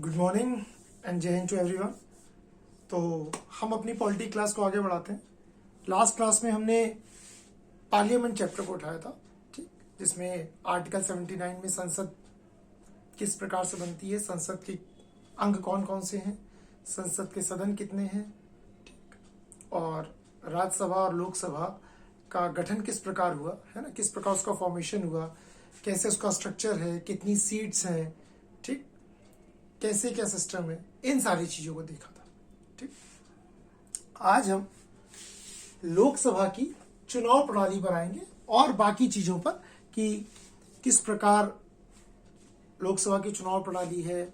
Good morning and जय Hind to everyone. तो हम अपनी पॉलिटी क्लास को आगे बढ़ाते हैं। लास्ट क्लास में हमने पार्लियामेंट चैप्टर को उठाया था, ठीक, जिसमें आर्टिकल 79 में संसद किस प्रकार से बनती है, संसद के अंग कौन कौन से हैं, संसद के सदन कितने हैं, ठीक, और राज्यसभा और लोकसभा का गठन किस प्रकार हुआ है ना, किस प्रकार उसका फॉर्मेशन हुआ, कैसे उसका स्ट्रक्चर है, कितनी सीट्स हैं, ठीक, कैसे क्या सिस्टम है, इन सारी चीजों को देखा था। ठीक, आज हम लोकसभा की चुनाव प्रणाली पर आएंगे और बाकी चीजों पर कि किस प्रकार लोकसभा की चुनाव प्रणाली है,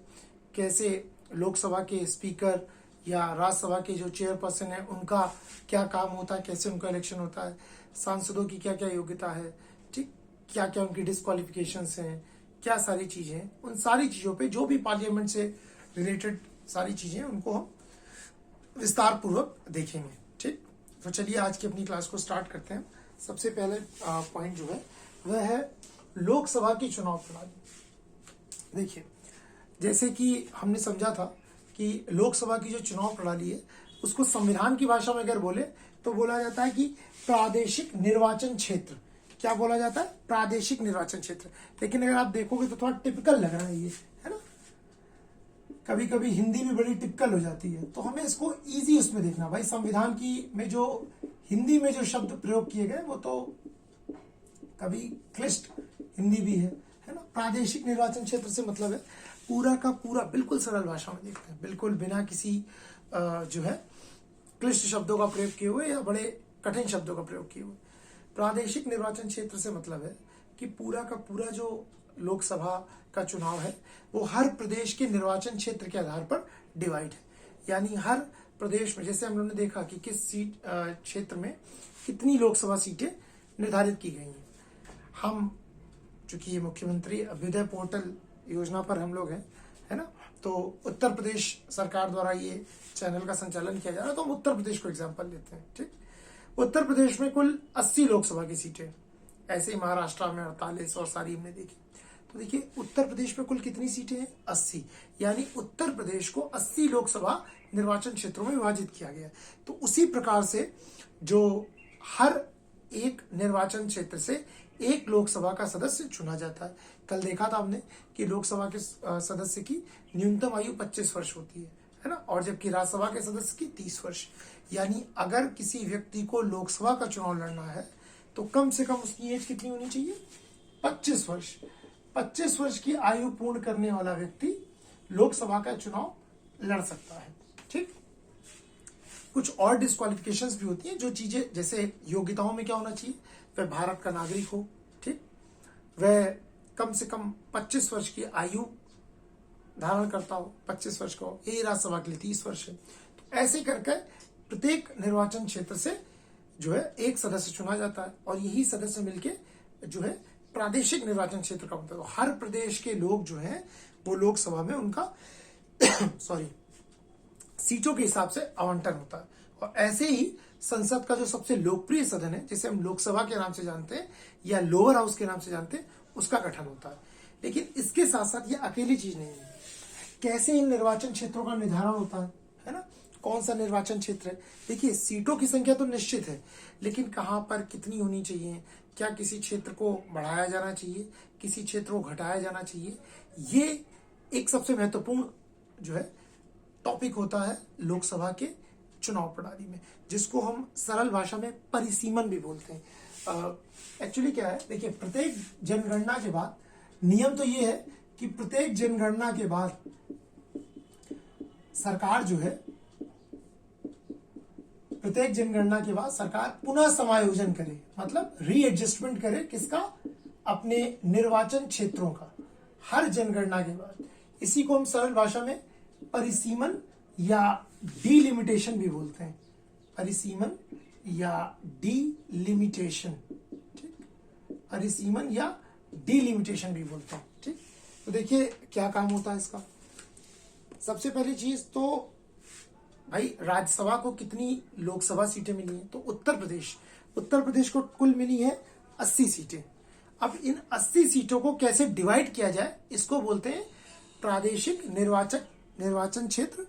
कैसे लोकसभा के स्पीकर या राज्यसभा के जो चेयरपर्सन है उनका क्या काम होता है, कैसे उनका इलेक्शन होता है, सांसदों की क्या क्या योग्यता है, ठीक, क्या क्या उनकी डिस्क्वालिफिकेशंस हैं, क्या सारी चीजें हैं, उन सारी चीजों पे जो भी पार्लियामेंट से रिलेटेड सारी चीजें उनको हम विस्तार पूर्वक देखेंगे। ठीक, तो चलिए आज की अपनी क्लास को स्टार्ट करते हैं। सबसे पहले पॉइंट जो है वह है लोकसभा की चुनाव प्रणाली। देखिए, जैसे कि हमने समझा था कि लोकसभा की जो चुनाव प्रणाली है उसको संविधान की भाषा में अगर बोले तो बोला जाता है कि प्रादेशिक निर्वाचन क्षेत्र। क्या बोला जाता है? प्रादेशिक निर्वाचन क्षेत्र। लेकिन अगर आप देखोगे तो थोड़ा टिपिकल लग रहा है ये, है ना, कभी कभी हिंदी भी बड़ी टिपिकल हो जाती है, तो हमें इसको इजी उसमें देखना। भाई संविधान की में जो हिंदी में जो शब्द प्रयोग किए गए वो तो कभी क्लिष्ट हिंदी भी है ना। प्रादेशिक निर्वाचन क्षेत्र से मतलब है पूरा का पूरा, बिल्कुल सरल भाषा में देखते हैं, बिल्कुल बिना किसी जो है क्लिष्ट शब्दों का प्रयोग किए हुए या बड़े कठिन शब्दों का प्रयोग किए हुए। प्रादेशिक निर्वाचन क्षेत्र से मतलब है कि पूरा का पूरा जो लोकसभा का चुनाव है वो हर प्रदेश के निर्वाचन क्षेत्र के आधार पर डिवाइड है। यानी हर प्रदेश में, जैसे हम लोगों ने देखा कि किस सीट क्षेत्र में कितनी लोकसभा सीटें निर्धारित की गई हैं। हम चूंकि ये मुख्यमंत्री अभ्युदय पोर्टल योजना पर हम लोग हैं, है ना, तो उत्तर प्रदेश सरकार द्वारा ये चैनल का संचालन किया जा रहा है, तो हम उत्तर प्रदेश को एग्जाम्पल लेते हैं। ठीक, उत्तर प्रदेश में कुल 80 लोकसभा की सीटें, ऐसे ही महाराष्ट्र में 48 और सारी हमने देखी। तो देखिए उत्तर प्रदेश में कुल कितनी सीटें हैं? 80। यानी उत्तर प्रदेश को 80 लोकसभा निर्वाचन क्षेत्रों में विभाजित किया गया है। तो उसी प्रकार से जो हर एक निर्वाचन क्षेत्र से एक लोकसभा का सदस्य चुना जाता है। कल देखा था हमने कि लोकसभा के सदस्य की न्यूनतम आयु 25 वर्ष होती है ना, और जबकि राज्यसभा के सदस्य की 30 वर्ष। यानी अगर किसी व्यक्ति को लोकसभा का चुनाव लड़ना है तो कम से कम उसकी एज कितनी होनी चाहिए? 25 वर्ष। 25 वर्ष की आयु पूर्ण करने वाला व्यक्ति लोकसभा का चुनाव लड़ सकता है। ठीक, कुछ और डिस्क्वालिफिकेशंस भी होती हैं, जो चीजें जैसे योग्यताओं में क्या होना चाहिए, वह भारत का नागरिक हो, ठीक, वह कम से कम 25 वर्ष की आयु धारण करता हो, 25 वर्ष का हो। यही राज्यसभा के लिए 30 वर्ष है। तो ऐसे करके प्रत्येक निर्वाचन क्षेत्र से जो है एक सदस्य चुना जाता है और यही सदस्य मिलके जो है प्रादेशिक निर्वाचन क्षेत्र का मतलब हर प्रदेश के लोग जो हैं वो लोकसभा में उनका सीटों के हिसाब से आवंटन होता है। और ऐसे ही संसद का जो सबसे लोकप्रिय सदन है, जिसे हम लोकसभा के नाम से जानते हैं या लोअर हाउस के नाम से जानते हैं, उसका गठन होता है। लेकिन इसके साथ साथ ये अकेली चीज नहीं है। कैसे इन निर्वाचन क्षेत्रों का निर्धारण होता है ना, कौन सा निर्वाचन क्षेत्र है। देखिए सीटों की संख्या तो निश्चित है, लेकिन कहां पर कितनी होनी चाहिए, क्या किसी क्षेत्र को बढ़ाया जाना चाहिए, किसी क्षेत्र को घटाया जाना चाहिए, ये एक सबसे महत्वपूर्ण जो है टॉपिक होता है लोकसभा के चुनाव प्रणाली में, जिसको हम सरल भाषा में परिसीमन भी बोलते हैं। एक्चुअली क्या है, देखिए प्रत्येक जनगणना के बाद नियम तो ये है कि प्रत्येक जनगणना के बाद सरकार जो है, प्रत्येक जनगणना के बाद सरकार पुनः समायोजन करे, मतलब रीएडजस्टमेंट करे, किसका? अपने निर्वाचन क्षेत्रों का, हर जनगणना के बाद। इसी को हम सरल भाषा में परिसीमन या डीलिमिटेशन भी बोलते हैं। परिसीमन या डीलिमिटेशन, ठीक, परिसीमन या डीलिमिटेशन भी बोलते हैं। ठीक, तो देखिए क्या काम होता है इसका। सबसे पहली चीज तो भाई राज्यसभा को कितनी लोकसभा सीटें मिली हैं? तो उत्तर प्रदेश को कुल मिली है 80 सीटें। अब इन 80 सीटों को कैसे डिवाइड किया जाए, इसको बोलते हैं प्रादेशिक निर्वाचक निर्वाचन क्षेत्र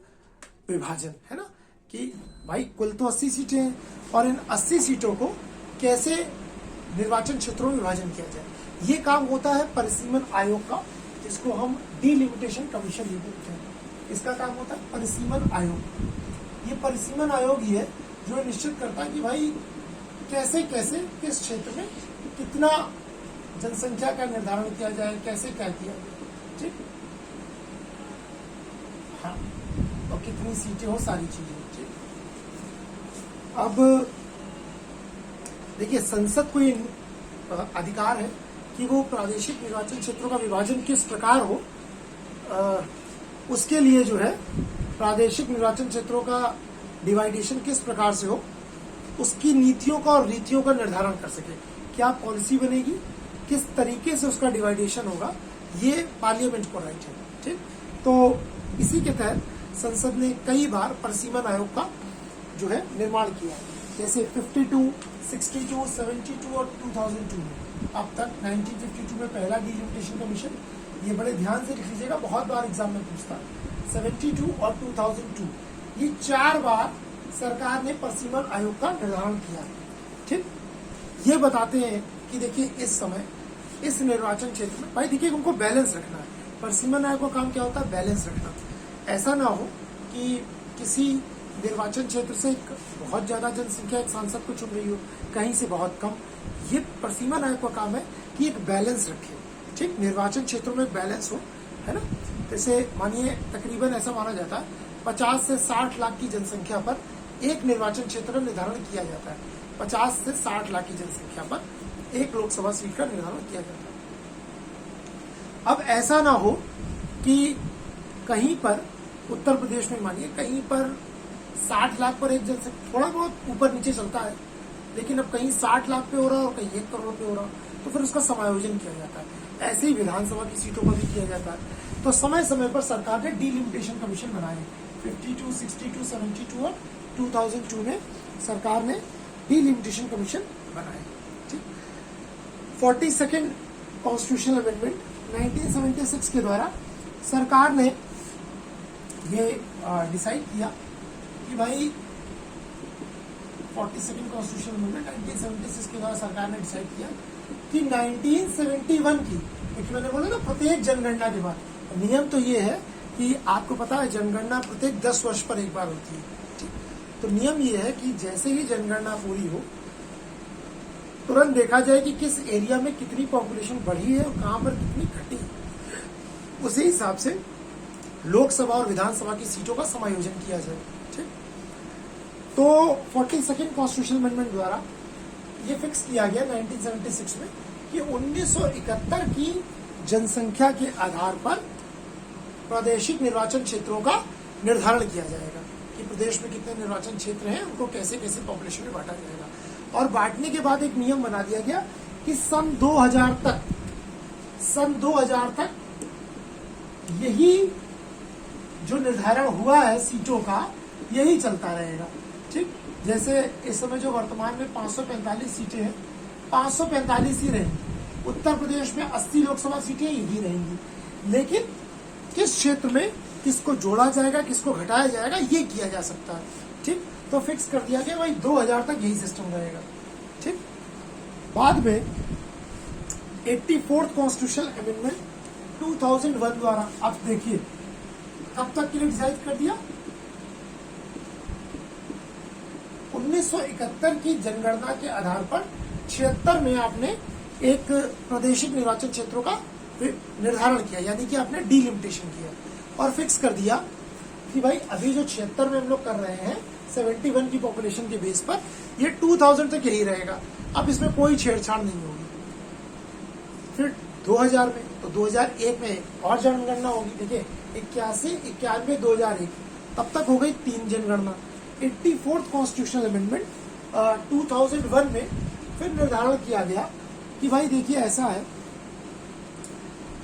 विभाजन, है ना, कि भाई कुल तो 80 सीटें हैं और इन 80 सीटों को कैसे निर्वाचन क्षेत्रों में विभाजन किया जाए। ये काम होता है परिसीमन आयोग का, जिसको हम डिलिमिटेशन कमीशन भी बोलते हैं। इसका काम होता है परिसीमन आयोग। ये परिसीमन आयोग ही है जो निश्चित करता है कि भाई कैसे कैसे किस क्षेत्र में कितना जनसंख्या का निर्धारण किया जाए, कैसे क्या किया जाए, ठीक, हाँ, और कितनी सीटें हो, सारी चीजें, ठीक। अब देखिए, संसद को ये अधिकार है कि वो प्रादेशिक निर्वाचन क्षेत्रों का विभाजन किस प्रकार हो, उसके लिए जो है प्रादेशिक निर्वाचन क्षेत्रों का डिवाइडेशन किस प्रकार से हो, उसकी नीतियों का और रीतियों का निर्धारण कर सके। क्या पॉलिसी बनेगी, किस तरीके से उसका डिवाइडेशन होगा, ये पार्लियामेंट को राइट है, ठीक। तो इसी के तहत संसद ने कई बार परिसीमन आयोग का जो है निर्माण किया, जैसे 52, 62, 72 और 2002 में। अब तक 1952 में पहला डिलिमिटेशन कमीशन, ये बड़े ध्यान से लिख लीजिएगा, बहुत बार एग्जाम में पूछता है। 72 और 2002, ये 4 बार सरकार ने परिसीमन आयोग का निर्धारण किया, ठीक। ये बताते हैं कि देखिए इस समय इस निर्वाचन क्षेत्र में भाई देखिए उनको बैलेंस रखना है। परिसीमन आयोग का काम क्या होता है, बैलेंस रखना। ऐसा ना हो कि किसी निर्वाचन क्षेत्र से बहुत ज्यादा जनसंख्या एक सांसद को चुन रही हो, कहीं से बहुत कम। ये परिसीमन आयोग का काम है कि एक बैलेंस रखे, ठीक, निर्वाचन क्षेत्रों में बैलेंस हो, है ना। जैसे मानिए तकरीबन ऐसा माना जाता है 50 से 60 लाख की जनसंख्या पर एक निर्वाचन क्षेत्र निर्धारण किया जाता है। 50 से 60 लाख की जनसंख्या पर एक लोकसभा सीट का निर्धारण किया जाता है। अब ऐसा ना हो कि कहीं पर उत्तर प्रदेश में मानिए कहीं पर 60 लाख पर एक जनसंख्या, थोड़ा बहुत ऊपर नीचे चलता है, लेकिन अब कहीं 60 लाख पे हो रहा है और कहीं 1 करोड़ पे हो रहा है, तो फिर उसका समायोजन किया जाता है। ऐसे ही विधानसभा की सीटों पर भी किया जाता है। तो समय समय पर सरकार ने डिलिमिटेशन कमीशन बनाए। 52, 62, 72 और 2002 में सरकार ने डिलिमिटेशन कमीशन बनाए, ठीक। 42nd कॉन्स्टिट्यूशनल अमेंडमेंट 1976 के द्वारा सरकार ने ये डिसाइड किया कि भाई 42nd कॉन्स्टिट्यूशनल अमेंडमेंट 1976 के द्वारा सरकार ने डिसाइड किया कि 1971 की, क्योंकि मैंने बोला ना प्रत्येक जनगणना के बाद, नियम तो ये है कि आपको पता है जनगणना प्रत्येक 10 वर्ष पर एक बार होती है, ठीक। तो नियम ये है कि जैसे ही जनगणना पूरी हो तुरंत देखा जाए कि किस एरिया में कितनी पॉपुलेशन बढ़ी है और कहां पर कितनी घटी है। उसी हिसाब से लोकसभा और विधानसभा की सीटों का समायोजन किया जाए, ठीक। तो 42nd कॉन्स्टिट्यूशनल अमेंडमेंट द्वारा ये फिक्स किया गया 1976 में कि 1971 की जनसंख्या के आधार पर प्रादेशिक निर्वाचन क्षेत्रों का निर्धारण किया जाएगा कि प्रदेश में कितने निर्वाचन क्षेत्र हैं, उनको कैसे कैसे पॉपुलेशन में बांटा जाएगा। और बांटने के बाद एक नियम बना दिया गया कि सन 2000 तक यही जो निर्धारण हुआ है सीटों का, यही चलता रहेगा, ठीक। जैसे इस समय जो वर्तमान में 545 सीटें हैं, 545 ही रहेंगी। उत्तर प्रदेश में 80 लोकसभा सीटें यही रहेंगी, लेकिन किस क्षेत्र में किसको जोड़ा जाएगा, किसको घटाया जाएगा, ये किया जा सकता है, ठीक। तो फिक्स कर दिया गया भाई 2000 तक यही सिस्टम रहेगा, ठीक। बाद में 84th कॉन्स्टिट्यूशनल अमेंडमेंट 2001 द्वारा, अब देखिए कब तक के लिए डिसाइड कर दिया, 1971 की जनगणना के आधार पर 76 में आपने एक प्रादेशिक निर्वाचन क्षेत्रों का निर्धारण किया, यानी कि आपने डिलिमिटेशन किया और फिक्स कर दिया कि भाई अभी जो 76 में हम लोग कर रहे हैं 71 की पॉपुलेशन के बेस पर, ये 2000 तक यही रहेगा। अब इसमें कोई छेड़छाड़ नहीं होगी। फिर 2000 में, तो 2001 में और जनगणना होगी। देखिए 81, 91, 2001 तब तक हो गई 3 जनगणना। 84th कॉन्स्टिट्यूशनल अमेंडमेंट 2001 में फिर निर्धारण किया गया कि भाई देखिए ऐसा है,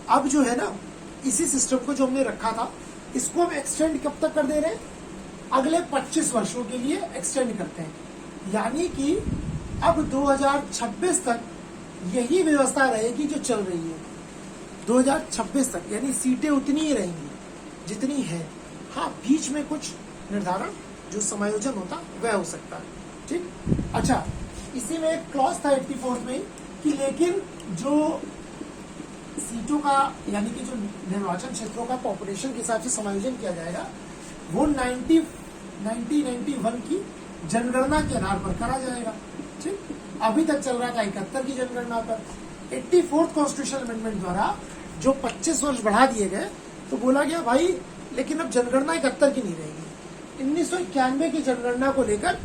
अब जो है ना इसी सिस्टम को जो हमने रखा था इसको हम एक्सटेंड कब तक कर दे रहे हैं, अगले 25 वर्षों के लिए एक्सटेंड करते हैं। यानी कि अब 2026 तक यही व्यवस्था रहेगी जो चल रही है 2026 तक, यानी सीटें उतनी ही रहेंगी जितनी है, हाँ बीच में कुछ निर्धारण जो समायोजन होता वह हो सकता है। ठीक, अच्छा इसी में एक क्लॉज था 84 में कि लेकिन जो सीटों का यानी कि जो निर्वाचन क्षेत्रों का पॉपुलेशन के हिसाब से समायोजन किया जाएगा वो 1991 की जनगणना के आधार पर करा जाएगा। ठीक, अभी तक चल रहा था 71 की जनगणना पर। 84th कॉन्स्टिट्यूशन अमेंडमेंट द्वारा जो 25 वर्ष बढ़ा दिए गए तो बोला गया भाई लेकिन अब जनगणना 71 की नहीं रहेगी, 1991 की जनगणना को लेकर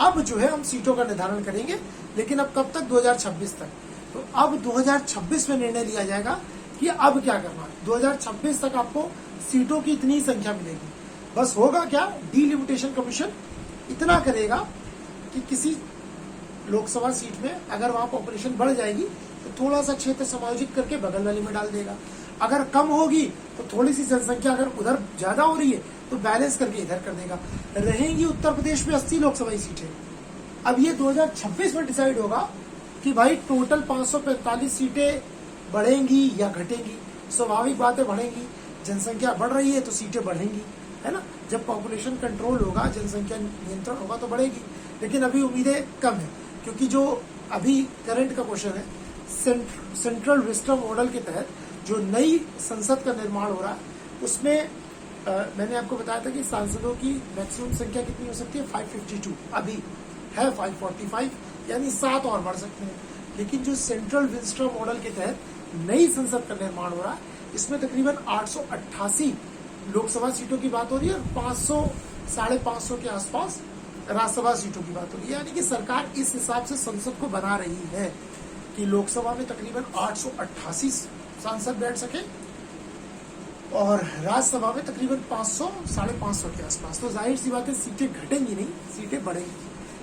अब जो है हम सीटों का निर्धारण करेंगे, लेकिन अब कब तक, 2026 तक। तो अब 2026 में निर्णय लिया जाएगा कि अब क्या करना है। 2026 तक आपको सीटों की इतनी संख्या मिलेगी। बस होगा क्या, डीलिमिटेशन कमीशन इतना करेगा कि किसी लोकसभा सीट में अगर वहां पॉपुलेशन बढ़ जाएगी तो थोड़ा सा क्षेत्र समायोजित करके बगल वाली में डाल देगा, अगर कम होगी तो थोड़ी सी जनसंख्या अगर उधर ज्यादा हो रही है तो बैलेंस करके इधर कर देगा। रहेंगी उत्तर प्रदेश में 80 लोकसभा सीटें। अब ये 2026 में डिसाइड होगा कि भाई टोटल 545 सीटें बढ़ेंगी या घटेंगी। स्वाभाविक बातें बढ़ेंगी, जनसंख्या बढ़ रही है तो सीटें बढ़ेंगी, है ना। जब पॉपुलेशन कंट्रोल होगा, जनसंख्या नियंत्रण होगा तो बढ़ेगी, लेकिन अभी उम्मीदें कम है क्योंकि जो अभी करंट का क्वेश्चन है सेंट्रल विस्टम मॉडल के तहत जो नई संसद का निर्माण हो रहा है उसमें मैंने आपको बताया था कि सांसदों की मैक्सिमम संख्या कितनी हो सकती है, 552। अभी है 545, यानी 7 और बढ़ सकते हैं। लेकिन जो सेंट्रल विस्टम मॉडल के तहत नई संसद का निर्माण हो रहा है इसमें तकरीबन 888 लोकसभा सीटों की बात हो रही है और 500 साढ़े 500 के आसपास राज्यसभा सीटों की बात हो रही है। यानी कि सरकार इस हिसाब से संसद को बना रही है कि लोकसभा में तकरीबन 888 सांसद बैठ सके और राज्यसभा में तकरीबन 500 साढ़े 500 के आसपास। तो जाहिर सी बात है सीटें घटेंगी नहीं, सीटें बढ़ेंगी।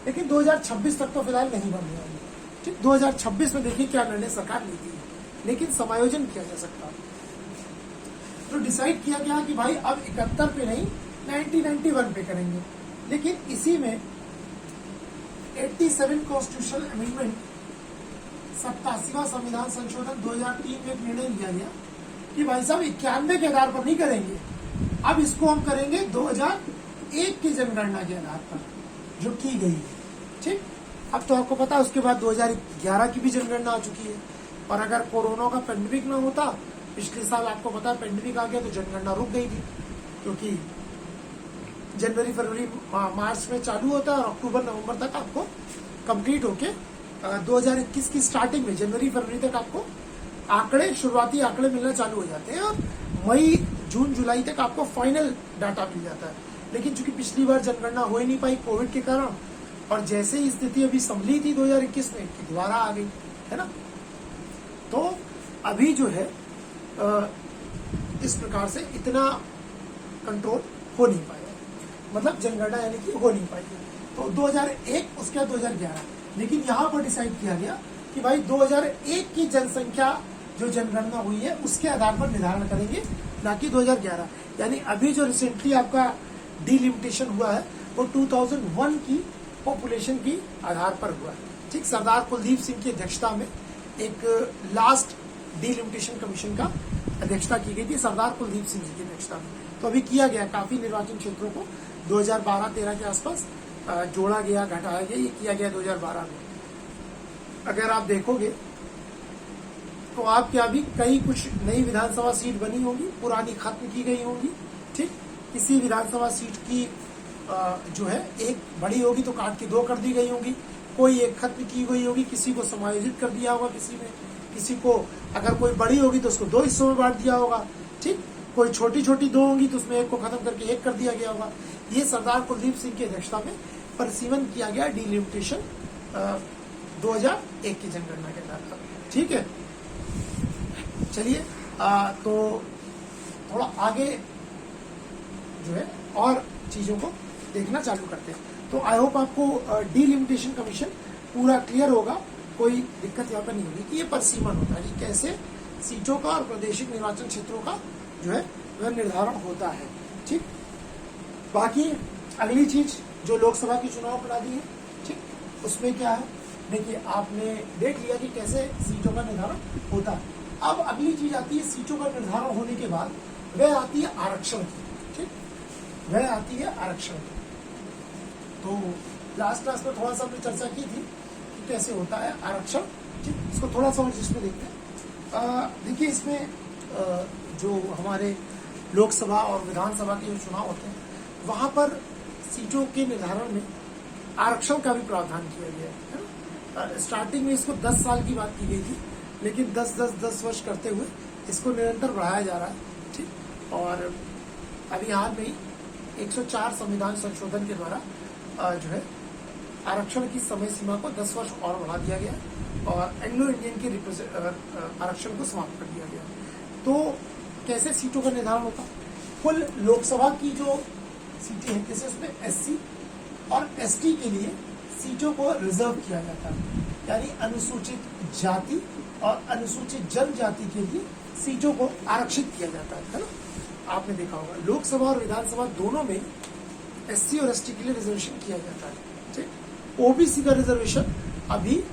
लेकिन 2026 तक तो फिलहाल नहीं बढ़ने वाली। ठीक, 2026 में देखिए क्या निर्णय सरकार लेती है, लेकिन समायोजन किया जा सकता है। तो डिसाइड किया गया कि भाई अब 71 पे नहीं 1991 पे करेंगे। लेकिन इसी में 87 कॉन्स्टिट्यूशनल अमेंडमेंट 87वां संविधान संशोधन 2003 में एक निर्णय लिया गया कि भाई साहब 91 के आधार पर नहीं करेंगे, अब इसको हम करेंगे 2001 की जनगणना के आधार पर जो की गई है। ठीक, अब तो आपको पता है उसके बाद 2011 की भी जनगणना आ चुकी है। और अगर कोरोना का पेंडेमिक ना होता, पिछले साल आपको पता है पेंडेमिक आ गया तो जनगणना रुक गई थी, क्योंकि जनवरी फरवरी मार्च में चालू होता है और अक्टूबर नवंबर तक आपको कंप्लीट होके 2021 की स्टार्टिंग में जनवरी फरवरी तक आपको शुरुआती आंकड़े मिलना चालू हो जाते हैं और मई जून जुलाई तक आपको फाइनल डाटा मिल जाता है। लेकिन चूंकि पिछली बार जनगणना हो ही नहीं पाई कोविड के कारण, और जैसे ही स्थिति अभी संभली थी 2021 में कि दोबारा आ गई, है ना। तो अभी जो है इस प्रकार से इतना कंट्रोल हो नहीं पाया, मतलब जनगणना यानी कि हो नहीं पाई। तो 2001 उसके बाद 2011, लेकिन यहाँ पर डिसाइड किया गया कि भाई 2001 की जनसंख्या जो जनगणना हुई है उसके आधार पर निर्धारण करेंगे, ना कि 2011। यानी अभी जो रिसेंटली आपका डीलिमिटेशन हुआ है वो 2001 की पॉपुलेशन की आधार पर हुआ है। ठीक, सरदार कुलदीप सिंह की अध्यक्षता में एक लास्ट डीलिमिटेशन कमीशन का अध्यक्षता की गई थी, सरदार कुलदीप सिंह जी की अध्यक्षता में। तो अभी किया गया, काफी निर्वाचन क्षेत्रों को 2012-13 के आसपास जोड़ा गया, घटाया गया, ये किया गया 2012 में। अगर आप देखोगे तो आपके अभी कई कुछ नई विधानसभा सीट बनी होगी, पुरानी खत्म की गई होंगी। ठीक, किसी विधानसभा सीट की जो है एक बड़ी होगी तो काट के 2 कर दी गई होंगी, कोई एक खत्म की गई होगी, किसी को समायोजित कर दिया होगा, किसी को अगर कोई बड़ी होगी तो उसको 2 हिस्सों में बांट दिया होगा। ठीक, कोई छोटी छोटी 2 होंगी तो उसमें एक को खत्म करके 1 कर दिया गया होगा। ये सरदार कुलदीप सिंह की अध्यक्षता में परिसीमन किया गया डीलिमिटेशन 2001 की जनगणना के आधार पर। ठीक है, चलिए तो थोड़ा आगे जो है और चीजों को देखना चालू करते हैं। तो आई होप आपको डीलिमिटेशन कमीशन पूरा क्लियर होगा, कोई दिक्कत यहाँ पर नहीं होगी कि ये परिसीमन होता है कि कैसे सीटों का और प्रादेशिक निर्वाचन क्षेत्रों का जो है वह निर्धारण होता है। ठीक, बाकी अगली चीज जो लोकसभा की चुनाव प्रणाली है, ठीक, उसमें क्या है, देखिए आपने देख लिया कि कैसे सीटों का निर्धारण होता है। अब अगली चीज आती है सीटों का निर्धारण होने के बाद वह आती है आरक्षण की। ठीक, वह आती है आरक्षण की। तो लास्ट क्लास में थोड़ा सा हमने चर्चा की थी कि कैसे होता है आरक्षण। ठीक, इसको थोड़ा सा और जिसमें देखते हैं। देखिए इसमें जो हमारे लोकसभा और विधानसभा के जो चुनाव होते हैं वहां पर सीटों के निर्धारण में आरक्षण का भी प्रावधान किया गया है। स्टार्टिंग में इसको 10 साल की बात की गई थी, लेकिन 10 वर्ष करते हुए इसको निरंतर बढ़ाया जा रहा है। ठीक, और अभी हाल में ही 104 संविधान संशोधन के द्वारा जो है आरक्षण की समय सीमा को 10 वर्ष और बढ़ा दिया गया और एंग्लो इंडियन के आरक्षण को समाप्त कर दिया गया। तो कैसे सीटों का निर्धारण होता? कुल लोकसभा की जो सीटें हैं, जैसे उसमें एससी और एसटी के लिए सीटों को रिजर्व किया जाता है, यानी अनुसूचित जाति और अनुसूचित जनजाति के लिए सीटों को आरक्षित किया जाता है ना। आपने देखा होगा लोकसभा और विधानसभा दोनों में एससी और एसटी के लिए रिजर्वेशन किया जाता है। ठीक, ओबीसी का रिजर्वेशन अभी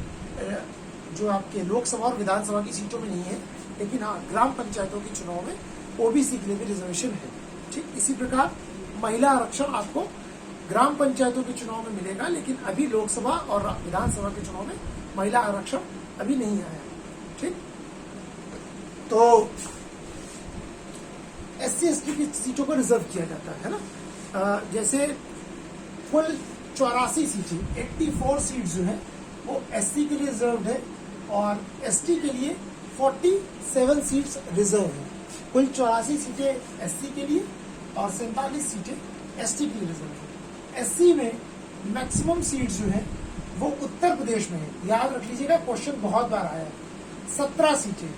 जो आपके लोकसभा और विधानसभा की सीटों में नहीं है, लेकिन हाँ ग्राम पंचायतों के चुनाव में ओबीसी के लिए भी रिजर्वेशन है। ठीक, इसी प्रकार महिला आरक्षण आपको ग्राम पंचायतों के चुनाव में मिलेगा, लेकिन अभी लोकसभा और विधानसभा के चुनाव में महिला आरक्षण अभी नहीं आया। ठीक, तो एससी एसटी की सीटों को रिजर्व किया जाता है ना। जैसे कुल 84 सीटें 84 सीट जो है वो एससी के लिए रिजर्व है और एसटी के लिए 47 सीट्स रिजर्व है। कुल 84 सीटें एससी के लिए और 47 सीटें एसटी के लिए रिजर्व है। एससी में मैक्सिमम सीट जो है वो उत्तर प्रदेश में है। याद रख लीजिएगा, क्वेश्चन बहुत बार आया है। 17 सीटें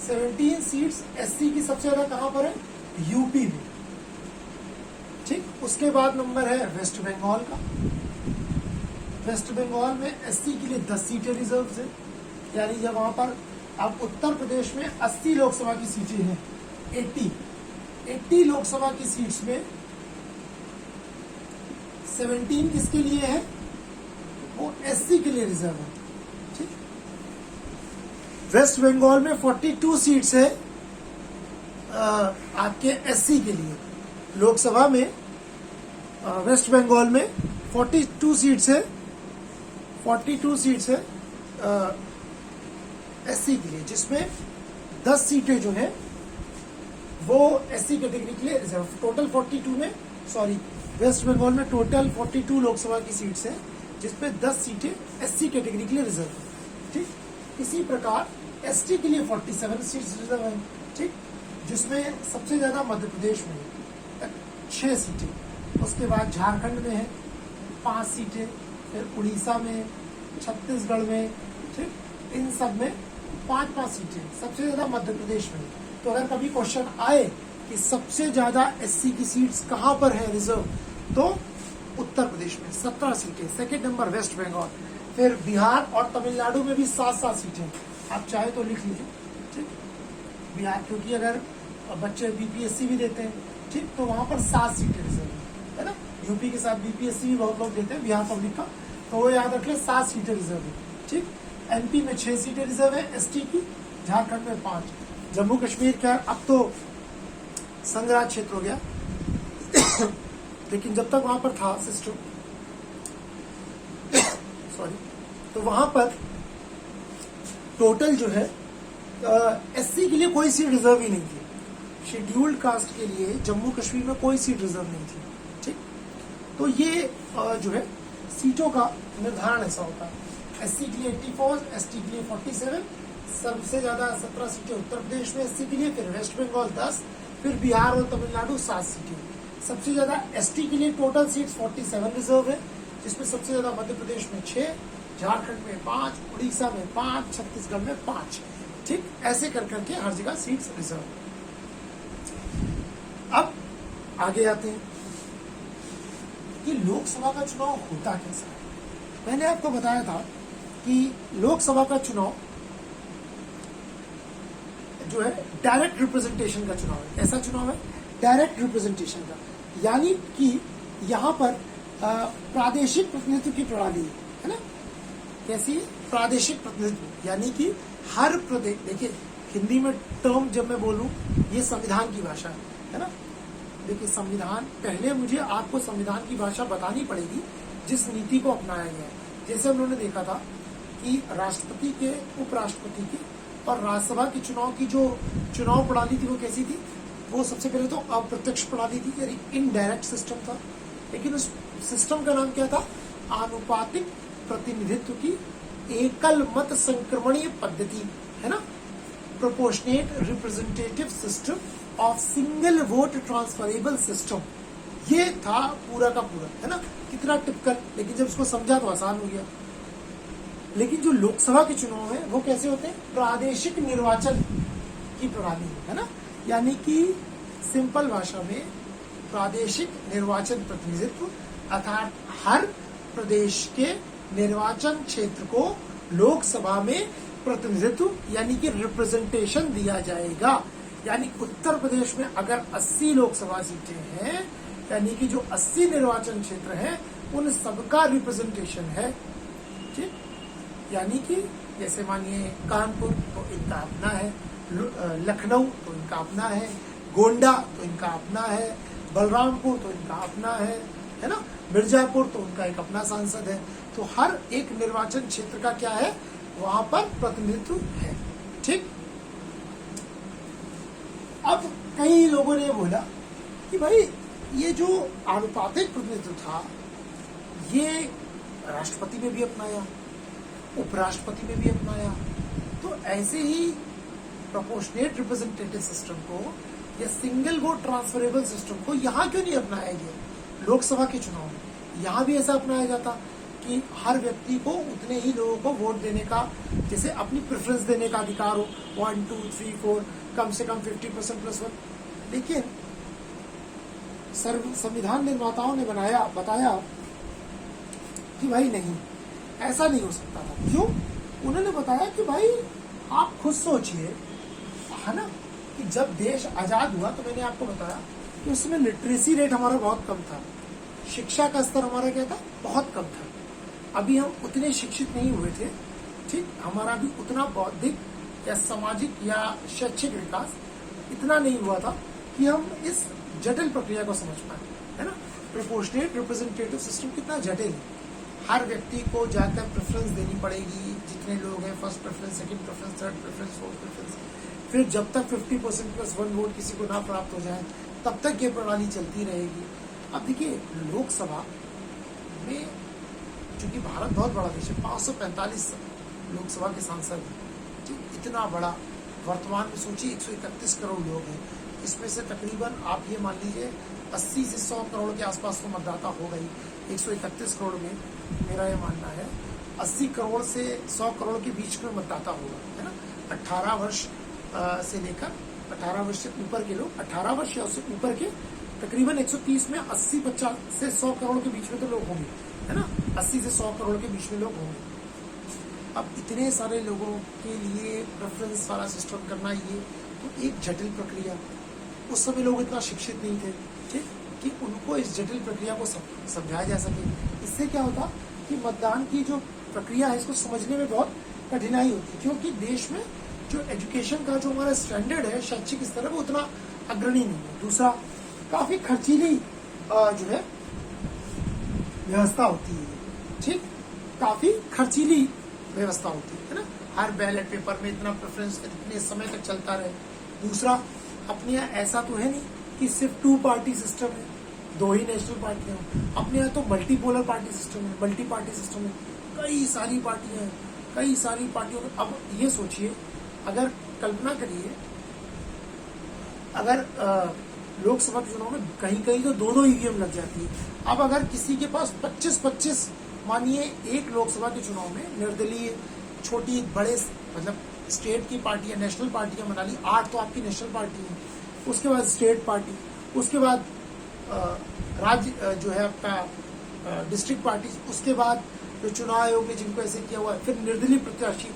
17 सीट्स एससी की सबसे ज्यादा कहां पर है? यूपी में। ठीक, उसके बाद नंबर है वेस्ट बंगाल का। वेस्ट बंगाल में एससी के लिए 10 सीटें रिजर्व है, यानी जब वहां पर अब उत्तर प्रदेश में 80 लोकसभा की सीटें हैं, 80 लोकसभा की सीट्स में 17 किसके लिए है? वो एससी के लिए रिजर्व है। ठीक, वेस्ट बंगाल में 42 सीट्स है आपके एससी के लिए। लोकसभा में वेस्ट बंगाल में 42 सीट्स है, 42 सीट्स है एससी के लिए, जिसमें 10 सीटें जो है वो एससी कैटेगरी के लिए रिजर्व। टोटल 42 में वेस्ट बंगाल में टोटल 42 लोकसभा की सीट्स है, जिसमें 10 सीटें एससी कैटेगरी के लिए रिजर्व है। ठीक, इसी प्रकार एसटी के लिए 47 सीट्स रिजर्व है। ठीक, जिसमें सबसे ज्यादा मध्य प्रदेश में 6 सीटें, उसके बाद झारखंड में है 5 सीटें, फिर उड़ीसा में, छत्तीसगढ़ में। ठीक, इन सब में 5-5 सीटें, सबसे ज्यादा मध्य प्रदेश में। तो अगर कभी क्वेश्चन आए कि सबसे ज्यादा एससी की सीट्स कहां पर है रिजर्व, तो उत्तर प्रदेश में 17 सीटें, सेकेंड नंबर वेस्ट बंगाल, फिर बिहार और तमिलनाडु में भी 7-7 सीटें। आप चाहे तो लिख लीजिए। ठीक, बिहार, क्योंकि अगर बच्चे बीपीएससी भी देते हैं, ठीक, तो वहां पर 7 सीटें रिजर्व है ना। यूपी के साथ बीपीएससी भी बहुत लोग देते हैं, बिहार पब्लिक का, तो वो याद रख ले 7 सीटें रिजर्व है। ठीक, एमपी में 6 सीटें रिजर्व है एसटी की, झारखंड में 5, जम्मू कश्मीर का अब तो संघराज क्षेत्र हो गया लेकिन जब तक वहां पर था सिस्टम तो वहां पर टोटल जो है एससी के लिए कोई सीट रिजर्व ही नहीं थी। शेड्यूल्ड कास्ट के लिए जम्मू कश्मीर में कोई सीट रिजर्व नहीं थी। ठीक, तो ये जो है सीटों का निर्धारण ऐसा होता है। एससी के लिए 84, एसटी के लिए 47, सबसे ज्यादा 17 सीटें उत्तर प्रदेश में एससी के लिए, फिर वेस्ट बंगाल 10, फिर बिहार और तमिलनाडु 7 सीटें। सबसे ज्यादा एसटी के लिए टोटल सीट्स 47 रिजर्व है, जिसमें सबसे ज्यादा मध्य प्रदेश में 6, झारखंड में 5, उड़ीसा में 5, छत्तीसगढ़ में 5। ठीक, ऐसे कर करके हर जगह सीट्स रिजर्व। अब आगे आते हैं कि लोकसभा का चुनाव होता कैसा है। मैंने आपको बताया था कि लोकसभा का चुनाव जो है डायरेक्ट रिप्रेजेंटेशन का चुनाव है। कैसा चुनाव है? डायरेक्ट रिप्रेजेंटेशन का, यानी कि यहाँ पर प्रादेशिक प्रतिनिधित्व की प्रणाली है ना। कैसी? प्रादेशिक प्रतिनिधित्व, यानी कि हर प्रदेश, देखिए हिंदी में टर्म जब मैं बोलूं, ये संविधान की भाषा है ना। देखिए संविधान, पहले मुझे आपको संविधान की भाषा बतानी पड़ेगी जिस नीति को अपनाया गया है। जैसे हम लोगों ने देखा था कि राष्ट्रपति के, उपराष्ट्रपति के और राज्यसभा के चुनाव की जो चुनाव प्रणाली थी वो कैसी थी, वो सबसे पहले तो अप्रत्यक्ष प्रणाली थी, यानी इनडायरेक्ट सिस्टम था। लेकिन उस सिस्टम का नाम क्या था, आनुपातिक प्रतिनिधित्व की एकल मत संक्रमणीय पद्धति, है ना, proportionate representative system of single vote transferable system. ये था पूरा का पूरा, है ना, कितना टिपिकल, लेकिन जब इसको समझा तो आसान हो गया। लेकिन जो लोकसभा के चुनाव है वो कैसे होते हैं, प्रादेशिक निर्वाचन की प्रणाली, है ना, यानी कि सिंपल भाषा में प्रादेशिक निर्वाचन प्रतिनिधित्व, अर्थात हर प्रदेश के निर्वाचन क्षेत्र को लोकसभा में प्रतिनिधित्व यानी कि रिप्रेजेंटेशन दिया जाएगा। यानी उत्तर प्रदेश में अगर 80 लोकसभा सीटें हैं, यानी कि जो 80 निर्वाचन क्षेत्र हैं उन सबका रिप्रेजेंटेशन है, ठीक। यानी कि जैसे मानिए कानपुर तो इनका अपना है, लखनऊ तो इनका अपना है, गोंडा तो इनका अपना है, बलरामपुर तो इनका अपना है ना, मिर्जापुर तो उनका एक अपना सांसद है। तो हर एक निर्वाचन क्षेत्र का क्या है, वहां पर प्रतिनिधित्व है, ठीक। अब कई लोगों ने बोला कि भाई ये जो आनुपातिक प्रतिनिधित्व था ये राष्ट्रपति में भी अपनाया, उपराष्ट्रपति में भी अपनाया, तो ऐसे ही प्रोपोर्शनेट रिप्रेजेंटेटिव सिस्टम को या सिंगल वोट ट्रांसफरेबल सिस्टम को यहाँ क्यों नहीं अपनाया गया लोकसभा के चुनाव में। यहाँ भी ऐसा अपनाया जाता कि हर व्यक्ति को उतने ही लोगों को वोट देने का, जैसे अपनी प्रेफरेंस देने का अधिकार हो, 1, 2, 3, 4, कम से कम 50% +1। लेकिन संविधान निर्माताओं ने बताया कि भाई नहीं, ऐसा नहीं हो सकता था। क्यों? उन्होंने बताया कि भाई आप खुद सोचिए, है ना, कि जब देश आजाद हुआ तो मैंने आपको बताया कि उसमें लिटरेसी रेट हमारा बहुत कम था, शिक्षा का स्तर हमारा क्या था, बहुत कम था। अभी हम उतने शिक्षित नहीं हुए थे, ठीक, हमारा भी उतना बौद्धिक या सामाजिक या शैक्षिक विकास इतना नहीं हुआ था कि हम इस जटिल प्रक्रिया को समझ पाए, है ना। प्रोपोर्शनेट रिप्रेजेंटेटिव सिस्टम कितना जटिल है, हर व्यक्ति को जाकर प्रेफरेंस देनी पड़ेगी, जितने लोग हैं, first preference, second preference, third preference, fourth preference, फिर जब तक 50% +1 वोट किसी को ना प्राप्त हो जाए तब तक ये प्रणाली चलती रहेगी। अब देखिए लोकसभा में, चूंकि भारत बहुत बड़ा देश है, 545 लोकसभा के सांसद हैं, ठीक, इतना बड़ा, वर्तमान में सोचिए 131 करोड़ लोग हैं, इसमें से तकरीबन आप ये मान लीजिए 80 से 100 करोड़ के आसपास तो मतदाता हो गई। 131 करोड़ में मेरा ये मानना है 80 करोड़ से 100 करोड़ के बीच में मतदाता होगा, है ना। 18 वर्ष से लेकर 18 वर्ष से ऊपर के लोग, 18 वर्ष या उससे ऊपर के तकरीबन 130 में 80-50 से 100 करोड़ के बीच में तो लोग होंगे, है ना, 80 से 100 करोड़ के बीच में लोग होंगे। अब इतने सारे लोगों के लिए प्रेफरेंस वाला सिस्टम करना, ये तो एक जटिल प्रक्रिया। उस समय लोग इतना शिक्षित नहीं थे, ठीक, कि उनको इस जटिल प्रक्रिया को समझाया जा सके। इससे क्या होता कि मतदान की जो प्रक्रिया है इसको समझने में बहुत कठिनाई होती है, क्योंकि देश में जो एजुकेशन का जो हमारा स्टैंडर्ड है, शैक्षिक स्तर है, वो उतना अग्रणी नहीं है। दूसरा, काफी खर्चीली जो है व्यवस्था होती है, ठीक, काफी खर्चीली व्यवस्था होती है ना, हर बैलेट पेपर में इतना प्रेफरेंस इतने समय तक चलता रहे। दूसरा, अपने यहाँ ऐसा तो है नहीं कि सिर्फ 2 पार्टी सिस्टम है, 2 ही नेशनल पार्टियां हैं। अपने यहाँ तो मल्टीपोलर पार्टी सिस्टम है, मल्टी पार्टी सिस्टम है, कई सारी पार्टियां हैं, कई सारी पार्टियों में। अब ये सोचिए, अगर कल्पना करिए, अगर लोकसभा के चुनाव में कहीं कहीं तो 2-2 ईवीएम लग जाती है। अब अगर किसी के पास 25-25, मानिए एक लोकसभा के चुनाव में निर्दलीय, छोटी बड़े, मतलब स्टेट की पार्टी या नेशनल पार्टियां बना ली, 8 तो आपकी नेशनल पार्टी है, उसके बाद स्टेट पार्टी, उसके बाद राज्य जो है आपका डिस्ट्रिक्ट पार्टी, उसके बाद जो चुनाव आयोग ने जिनको ऐसे किया हुआ है, फिर निर्दलीय प्रत्याशी।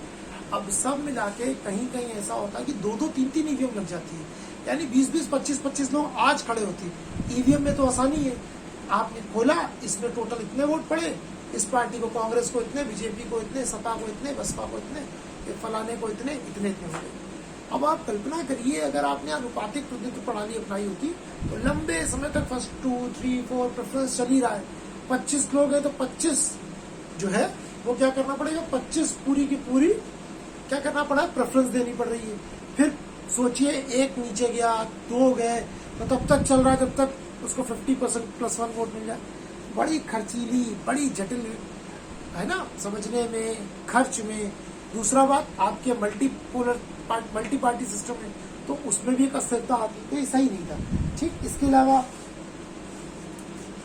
अब सब मिला के कहीं कहीं ऐसा होता है कि 2-2, 3-3 ईवीएम लग जाती है, यानी 20-20, 25-25 लोग आज खड़े होते हैं। ईवीएम में तो आसानी है, आपने खोला, इसमें टोटल इतने वोट पड़े, इस पार्टी को, कांग्रेस को इतने, बीजेपी को इतने, सपा को इतने, बसपा को इतने, फलाने को इतने, इतने हो गए। अब आप कल्पना करिए, अगर आपने अनुपातिक प्रतिनिधित्व प्रणाली अपनाई होती तो लंबे समय तक फर्स्ट 2, 3, 4 प्रेफरेंस चल ही रहा है। 25 लोग हैं तो 25 जो है वो क्या करना पड़ेगा, 25 पूरी की पूरी क्या करना पड़ा, प्रेफरेंस देनी पड़ रही है। फिर सोचिए एक नीचे गया, 2 गए, तो तब तक चल रहा है जब तक उसको 50% +1 वोट मिल जाए। बड़ी खर्चीली, बड़ी जटिल है ना समझने में, खर्च में। दूसरा बात, आपके मल्टी पार्टी सिस्टम में तो उसमें भी एक अस्थिरता आती, तो ये सही नहीं था। ठीक, इसके अलावा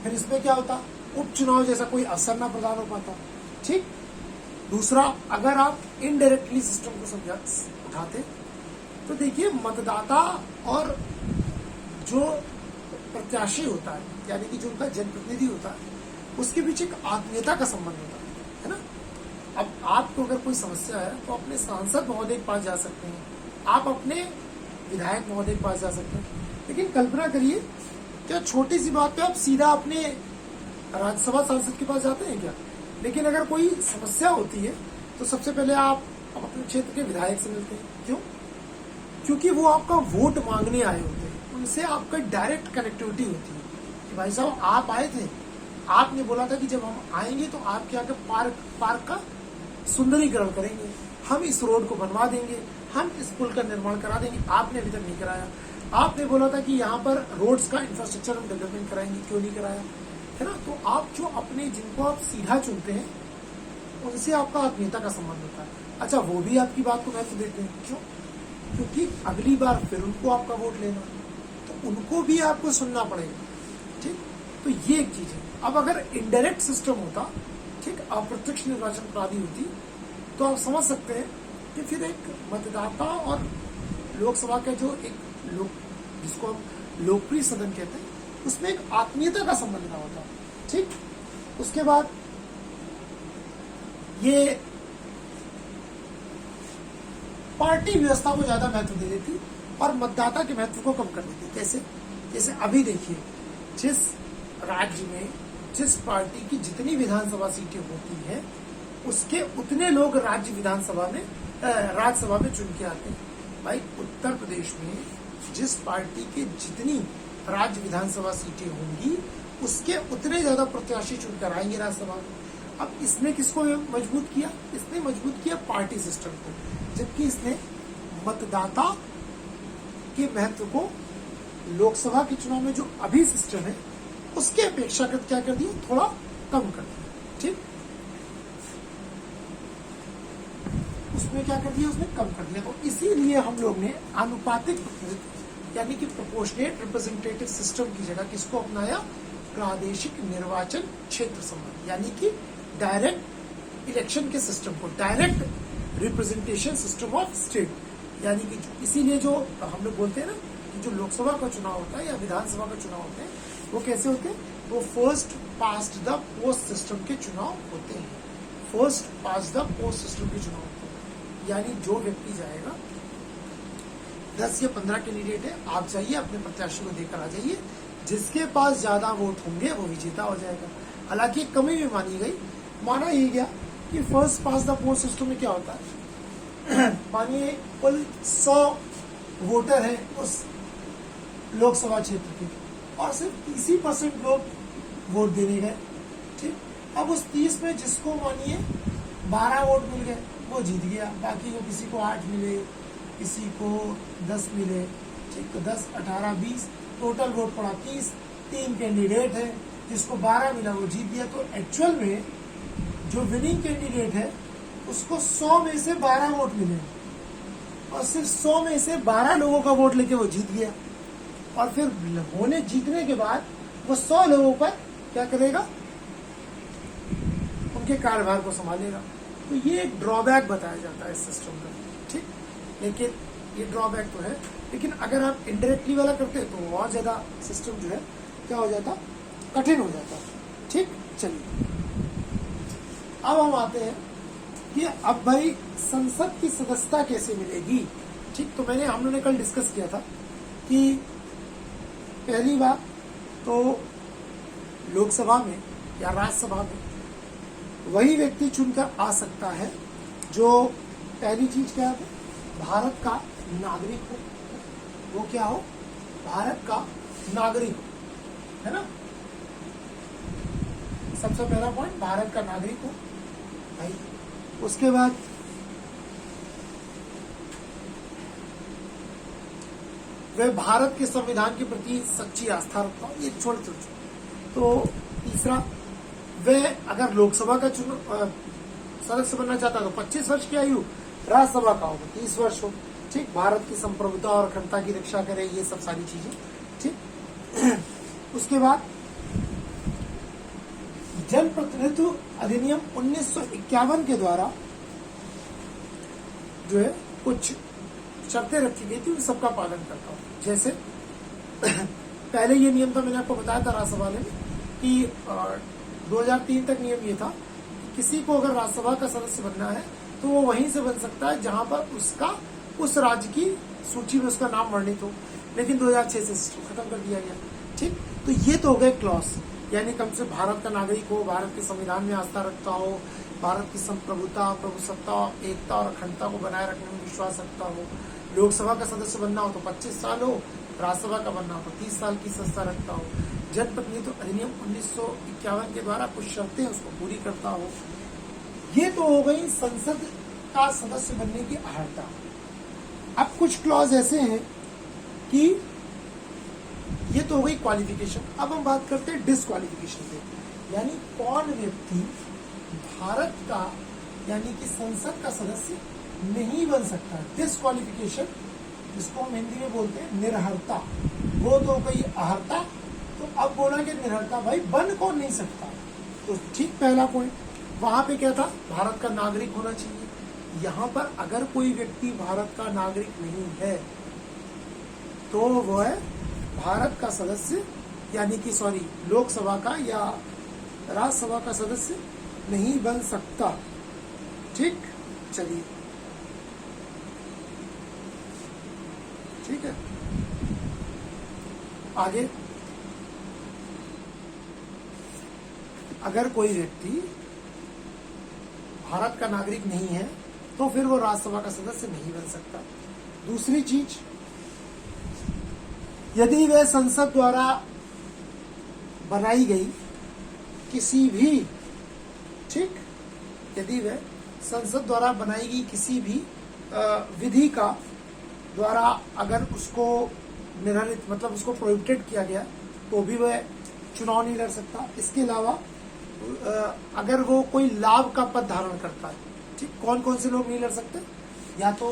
फिर इसमें क्या होता, उपचुनाव जैसा कोई असर ना प्रदान हो पाता। ठीक, दूसरा, अगर आप इनडायरेक्टली सिस्टम को उठाते तो देखिए मतदाता और जो प्रत्याशी होता है, यानी कि जो उनका जनप्रतिनिधि होता है, उसके बीच एक आत्मीयता का संबंध होता है ना। अब आपको अगर कोई समस्या है तो अपने सांसद महोदय के पास जा सकते हैं, आप अपने विधायक महोदय के पास जा सकते हैं। लेकिन कल्पना करिए, क्या छोटी सी बात पे आप सीधा अपने राज्यसभा सांसद के पास जाते हैं क्या? लेकिन अगर कोई समस्या होती है तो सबसे पहले आप अपने क्षेत्र के विधायक से मिलते हैं। क्यों? क्योंकि वो आपका वोट मांगने आए होते हैं, उनसे आपका डायरेक्ट कनेक्टिविटी होती है कि भाई साहब आप आए थे, आपने बोला था कि जब हम आएंगे तो आपके आके पार्क का सुंदरीकरण करेंगे, हम इस रोड को बनवा देंगे, हम इस पुल का निर्माण करा देंगे, आपने अभी तक नहीं कराया। आपने बोला था कि यहाँ पर रोड्स का इंफ्रास्ट्रक्चर हम डेवलपमेंट कराएंगे, क्यों नहीं कराया, है ना। तो आप जो अपने जिनको आप सीधा चुनते हैं उनसे आपका आत्मीयता का संबंध होता है। अच्छा, वो भी आपकी बात को महत्व देते हैं। क्यों? क्योंकि अगली बार फिर उनको आपका वोट लेना, तो उनको भी आपको सुनना पड़ेगा। ठीक, तो ये एक चीज है। अब अगर इनडायरेक्ट सिस्टम होता, ठीक, अप्रत्यक्ष निर्वाचन प्रणाली होती, तो आप समझ सकते हैं कि फिर एक मतदाता और लोकसभा का जो एक जिसको हम लोकप्रिय सदन कहते हैं, उसमें एक आत्मीयता का संबंध ना होता। ठीक, उसके बाद ये पार्टी व्यवस्था को ज्यादा महत्व दे देती और मतदाता के महत्व को कम कर देती। कैसे? जैसे अभी देखिए, जिस राज्य में जिस पार्टी की जितनी विधानसभा सीटें होती हैं, उसके उतने लोग राज्यसभा में चुन के आते हैं। भाई उत्तर प्रदेश में जिस पार्टी की जितनी राज्य विधानसभा सीटें होंगी, उसके उतने ज्यादा प्रत्याशी चुनकर आएंगे राज्यसभा में। अब इसने किसको मजबूत किया? इसने मजबूत किया पार्टी सिस्टम को, जबकि इसने मतदाता के महत्व को लोकसभा के चुनाव में जो अभी सिस्टम है उसके अपेक्षाकृत क्या कर दिया, थोड़ा कम कर दिया। ठीक, उसमें क्या कर दिया, उसने कम कर दिया। तो इसीलिए हम लोग ने आनुपातिक यानी कि प्रोपोर्शनेट रिप्रेजेंटेटिव सिस्टम की जगह किसको अपनाया, प्रादेशिक निर्वाचन क्षेत्र संबंध, यानी कि डायरेक्ट इलेक्शन के सिस्टम को, direct representation system of state. यानी कि इसीलिए जो हम लोग बोलते हैं ना कि जो लोकसभा का चुनाव होता है या विधानसभा का चुनाव होते हैं, वो कैसे होते हैं, वो first past the post system के चुनाव होते हैं। First past the post system के चुनाव होते हैं, यानी जो व्यक्ति जाएगा, 10 या 15 कैंडिडेट है, आप जाइए अपने प्रत्याशी को देकर आ जाइए, जिसके पास ज्यादा वोट होंगे वो विजेता हो जाएगा। हालांकि कमी भी मानी गई, माना ये गया कि first pass the post system में क्या होता है, मानिए कुल 100 वोटर है उस लोकसभा क्षेत्र के और सिर्फ 30% लोग वोट देने गए। ठीक, अब उस 30 में जिसको मानिए 12 वोट मिल गए वो जीत गया, बाकी को किसी को 8 मिले, किसी को 10 मिले। ठीक, तो 10, 18, 20 टोटल वोट पड़ा 30, 3 कैंडिडेट है, जिसको 12 मिला वो जीत गया। तो एक्चुअल में जो विनिंग कैंडिडेट है उसको 100 में से 12 वोट मिले और सिर्फ 100 में से 12 लोगों का वोट लेके वो जीत गया। और फिर जीतने के बाद वो 100 लोगों पर क्या करेगा, उनके कार्यभार को संभालेगा। तो ये एक ड्रॉबैक बताया जाता है इस सिस्टम का। ठीक, लेकिन ये ड्रॉबैक तो है, लेकिन अगर आप इनडायरेक्टली वाला करते तो और ज्यादा सिस्टम जो है क्या हो जाता, कठिन हो जाता। ठीक, चलिए अब हम आते हैं कि अब भाई संसद की सदस्यता कैसे मिलेगी। ठीक, तो हम लोगों ने कल डिस्कस किया था कि पहली बात तो लोकसभा में या राज्यसभा में वही व्यक्ति चुनकर आ सकता है जो, पहली चीज क्या है, भारत का नागरिक हो, वो क्या हो, भारत का नागरिक हो, है ना। सबसे पहला पॉइंट, भारत का नागरिक हो भाई। उसके बाद वह भारत के संविधान के प्रति सच्ची आस्था रखता हो, ये छोड़ तो तीसरा, वह अगर लोकसभा का सदस्य बनना चाहता है तो 25 वर्ष की आयु, राज्यसभा का होगा 30 वर्ष हो, ठीक। भारत की संप्रभुता और अखंडता की रक्षा करे, ये सब सारी चीजें, ठीक। उसके बाद जनप्रतिनिधित्व अधिनियम 1951 के द्वारा जो है कुछ शर्तें रखी गई थी, उन सबका पालन करता हूँ। जैसे पहले ये नियम था, मैंने आपको बताया था राज्यसभा में कि 2003 तक नियम ये था कि किसी को अगर राज्यसभा का सदस्य बनना है तो वो वहीं से बन सकता है जहां पर उसका उस राज्य की सूची में उसका नाम वर्णित हो, लेकिन 2006 से सिस्टम खत्म कर दिया गया, ठीक। तो ये तो हो गए क्लॉज, यानी कम से भारत का नागरिक हो, भारत के संविधान में आस्था रखता हो, भारत की संप्रभुता, प्रभुसत्ता, एकता और अखंडता को बनाए रखने में विश्वास रखता हो, लोकसभा का सदस्य बनना हो तो 25 साल हो, राज्यसभा का बनना हो तो 30 साल की संस्था रखता हो, जनप्रतिनिधित्व अधिनियम 1951 के द्वारा कुछ शर्तें उसको पूरी करता हो। ये तो हो गई संसद का सदस्य बनने की अर्हता। अब कुछ क्लॉज ऐसे हैं कि ये तो हो गई क्वालिफिकेशन। अब हम बात करते हैं डिसक्वालिफिकेशन पे, यानी कौन व्यक्ति भारत का यानी कि संसद का सदस्य नहीं बन सकता। डिसक्वालिफिकेशन, जिसको हम हिंदी में बोलते हैं निरर्हता, वो तो कोई अर्हता। तो अब बोला कि निरर्हता, भाई बन कौन नहीं सकता, तो ठीक पहला पॉइंट वहां पे क्या था, भारत का नागरिक होना चाहिए। यहाँ पर अगर कोई व्यक्ति भारत का नागरिक नहीं है तो वह भारत का सदस्य यानी कि लोकसभा का या राज्यसभा का सदस्य नहीं बन सकता, ठीक। चलिए, ठीक है, आगे। अगर कोई व्यक्ति भारत का नागरिक नहीं है तो फिर वो राज्यसभा का सदस्य नहीं बन सकता। दूसरी चीज, यदि वह संसद द्वारा बनाई गई किसी भी, ठीक, यदि वह संसद द्वारा बनाई गई किसी भी विधि का द्वारा अगर उसको निर्धारित मतलब उसको प्रोहिबिटेड किया गया तो भी वह चुनाव नहीं लड़ सकता। इसके अलावा अगर वो कोई लाभ का पद धारण करता है, ठीक। कौन कौन से लोग नहीं लड़ सकते, या तो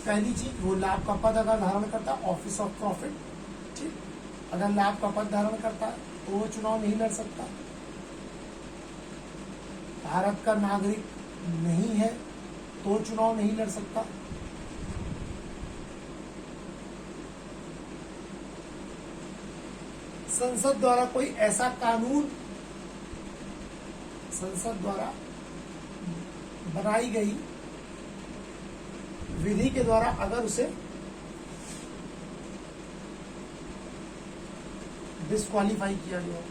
पहली चीज वो लाभ का पद अगर धारण करता है, ऑफिस ऑफ प्रॉफिट, ठीक। अगर लाभ का पद धारण करता है तो वो चुनाव नहीं लड़ सकता। भारत का नागरिक नहीं है तो चुनाव नहीं लड़ सकता। संसद द्वारा कोई ऐसा कानून, संसद द्वारा बनाई गई विधि के द्वारा अगर उसे डिस्क्वालीफाई किया गया हो,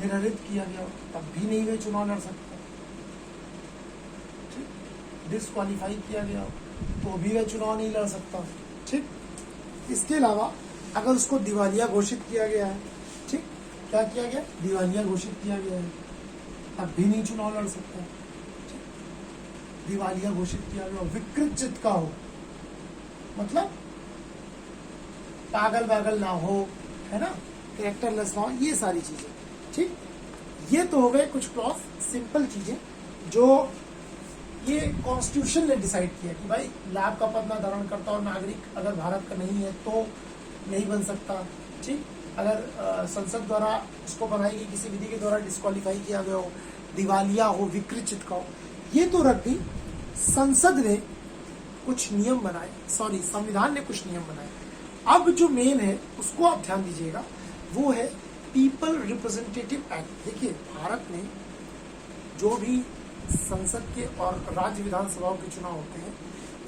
निरर्हित किया गया हो, तब भी नहीं वे चुनाव लड़ सकते। ठीक, डिस्क्वालीफाई किया गया हो तो भी वह चुनाव नहीं लड़ सकता, ठीक। इसके अलावा अगर उसको दिवालिया घोषित किया गया है, ठीक, क्या किया गया, दिवालिया घोषित किया गया है, तब भी नहीं चुनाव लड़ सकता, ठीक। दिवालिया घोषित किया गया हो, विकृत चित्त का हो, मतलब पागल वागल ना हो, है ना, कैरेक्टरलेस ना हो, ये सारी चीजें, ठीक। ये तो हो गए कुछ क्लॉज, सिंपल चीजें जो ये कॉन्स्टिट्यूशन ने डिसाइड किया कि भाई लाभ का पद ना धारण करता और नागरिक अगर भारत का नहीं है तो नहीं बन सकता, ठीक। अगर संसद द्वारा उसको बनाई गई किसी विधि के द्वारा डिस्क्वालीफाई किया गया हो, दिवालिया हो, विकृत चित्त का हो, ये तो रख दी। संसद ने कुछ नियम बनाए, संविधान ने कुछ नियम बनाए। अब जो मेन है उसको आप ध्यान दीजिएगा, वो है पीपल रिप्रेजेंटेटिव एक्ट। देखिए, भारत में जो भी संसद के और राज्य विधानसभाओं के चुनाव होते हैं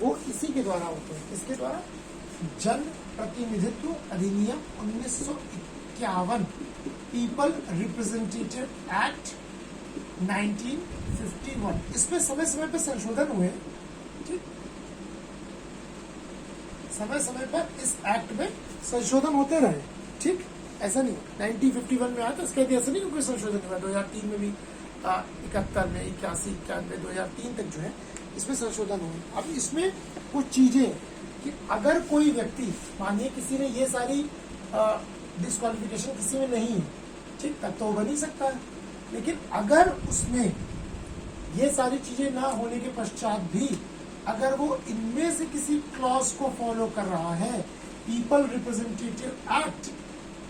वो इसी के द्वारा होते हैं। इसके द्वारा जन प्रतिनिधित्व अधिनियम 1951, पीपल रिप्रेजेंटेटिव एक्ट 1951, इसमें समय समय पे संशोधन हुए, ठीक। समय समय पर इस एक्ट में संशोधन होते रहे। ठीक, ऐसा नहीं 1951 में आया तो इसके ऐसा नहीं कोई संशोधन हुआ। 2003 में भी 71 में 81 91 2003 तक जो है इसमें संशोधन हुए। अब इसमें कुछ चीजें कि अगर कोई व्यक्ति मानिए किसी ने ये सारी डिस्क्वालिफिकेशन किसी में नहीं है, ठीक, तब तो बन ही सकता है। लेकिन अगर उसमें ये सारी चीजें ना होने के पश्चात भी अगर वो इनमें से किसी क्लॉज को फॉलो कर रहा है, पीपल रिप्रेजेंटेटिव एक्ट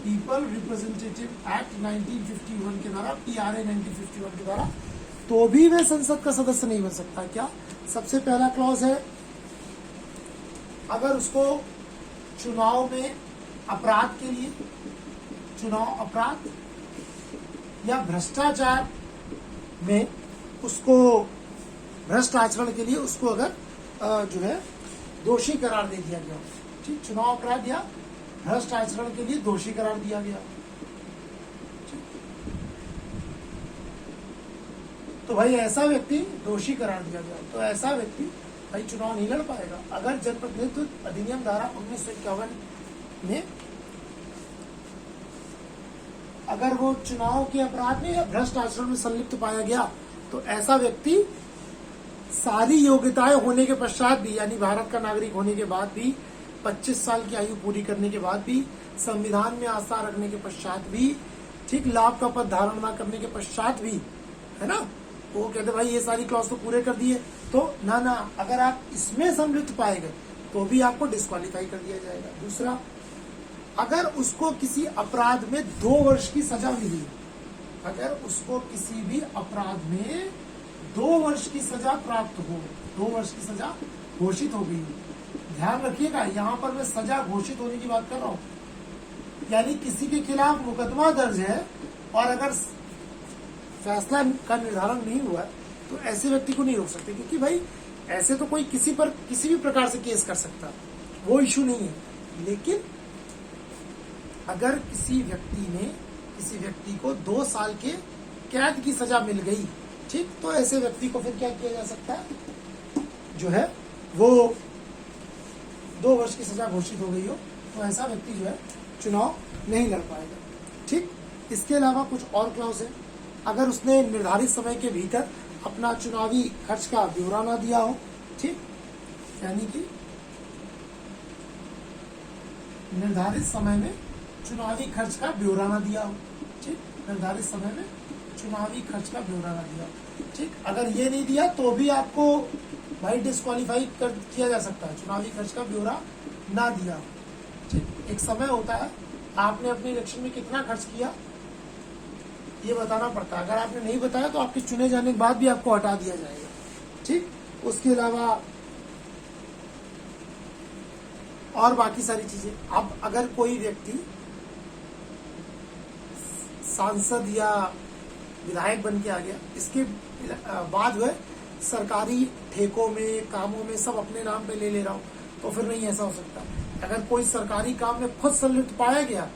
1951 के द्वारा, PRA 1951 के द्वारा, तो भी वह संसद का सदस्य नहीं बन सकता। क्या सबसे पहला क्लॉज है, अगर उसको चुनाव में अपराध के लिए, चुनाव अपराध या भ्रष्टाचार में उसको भ्रष्ट आचरण के लिए उसको अगर जो है दोषी करार दे दिया गया, ठीक, चुनाव अपराध या भ्रष्ट आचरण के लिए दोषी करार दिया गया, तो भाई ऐसा व्यक्ति दोषी करार दिया गया, तो ऐसा व्यक्ति भाई चुनाव नहीं लड़ पाएगा। अगर जनप्रतिनिधित्व अधिनियम धारा 1951 में अगर वो चुनाव के अपराध में या भ्रष्ट आचरण में संलिप्त पाया गया तो ऐसा व्यक्ति सारी योग्यताएं होने के पश्चात भी, यानी भारत का नागरिक होने के बाद भी, 25 साल की आयु पूरी करने के बाद भी, संविधान में आस्था रखने के पश्चात भी, ठीक, लाभ का पद धारण न करने के पश्चात भी, है ना, वो कहते भाई ये सारी क्लॉज तो पूरे कर दिए, तो ना अगर आप इसमें सम्मिलित पाए गए तो भी आपको डिस्क्वालीफाई कर दिया जाएगा। दूसरा, अगर उसको किसी अपराध में 2 वर्ष की सजा मिली, अगर उसको किसी भी अपराध में 2 वर्ष की सजा प्राप्त हो, 2 वर्ष की सजा घोषित हो गई, ध्यान रखिएगा यहाँ पर मैं सजा घोषित होने की बात कर रहा हूँ, यानी किसी के खिलाफ मुकदमा दर्ज है और अगर फैसला का निर्धारण नहीं हुआ तो ऐसे व्यक्ति को नहीं रोक सकते, क्योंकि भाई ऐसे तो कोई किसी पर किसी भी प्रकार से केस कर सकता, वो इशू नहीं है। लेकिन अगर किसी व्यक्ति को 2 साल के कैद की सजा मिल गई, ठीक, तो ऐसे व्यक्ति को फिर क्या किया जा सकता है, जो है वो 2 वर्ष की सजा घोषित हो गई हो तो ऐसा व्यक्ति जो है चुनाव नहीं लड़ पाएगा। ठीक, इसके अलावा कुछ और क्लॉज है, अगर उसने निर्धारित समय के भीतर अपना चुनावी खर्च का ब्यौरा ना दिया हो, ठीक, यानी कि निर्धारित समय में चुनावी खर्च का ब्यौरा ना दिया हो, ठीक, निर्धारित समय में चुनावी खर्च का ब्यौरा ना दिया हो, ठीक, अगर ये नहीं दिया तो भी आपको भाई डिस्क्वालीफाई किया जा सकता है, चुनावी खर्च का ब्यौरा ना दिया हो, ठीक। एक समय होता है, आपने अपने इलेक्शन में कितना खर्च किया ये बताना पड़ता है, अगर आपने नहीं बताया तो आपके चुने जाने के बाद भी आपको हटा दिया जाएगा, ठीक। उसके अलावा और बाकी सारी चीजें, अब अगर कोई व्यक्ति सांसद या विधायक बन के आ गया, इसके बाद वह सरकारी ठेकों में, कामों में सब अपने नाम पे ले रहा हो, तो फिर नहीं ऐसा हो सकता। अगर कोई सरकारी काम में खुद संलिप्त पाया गया,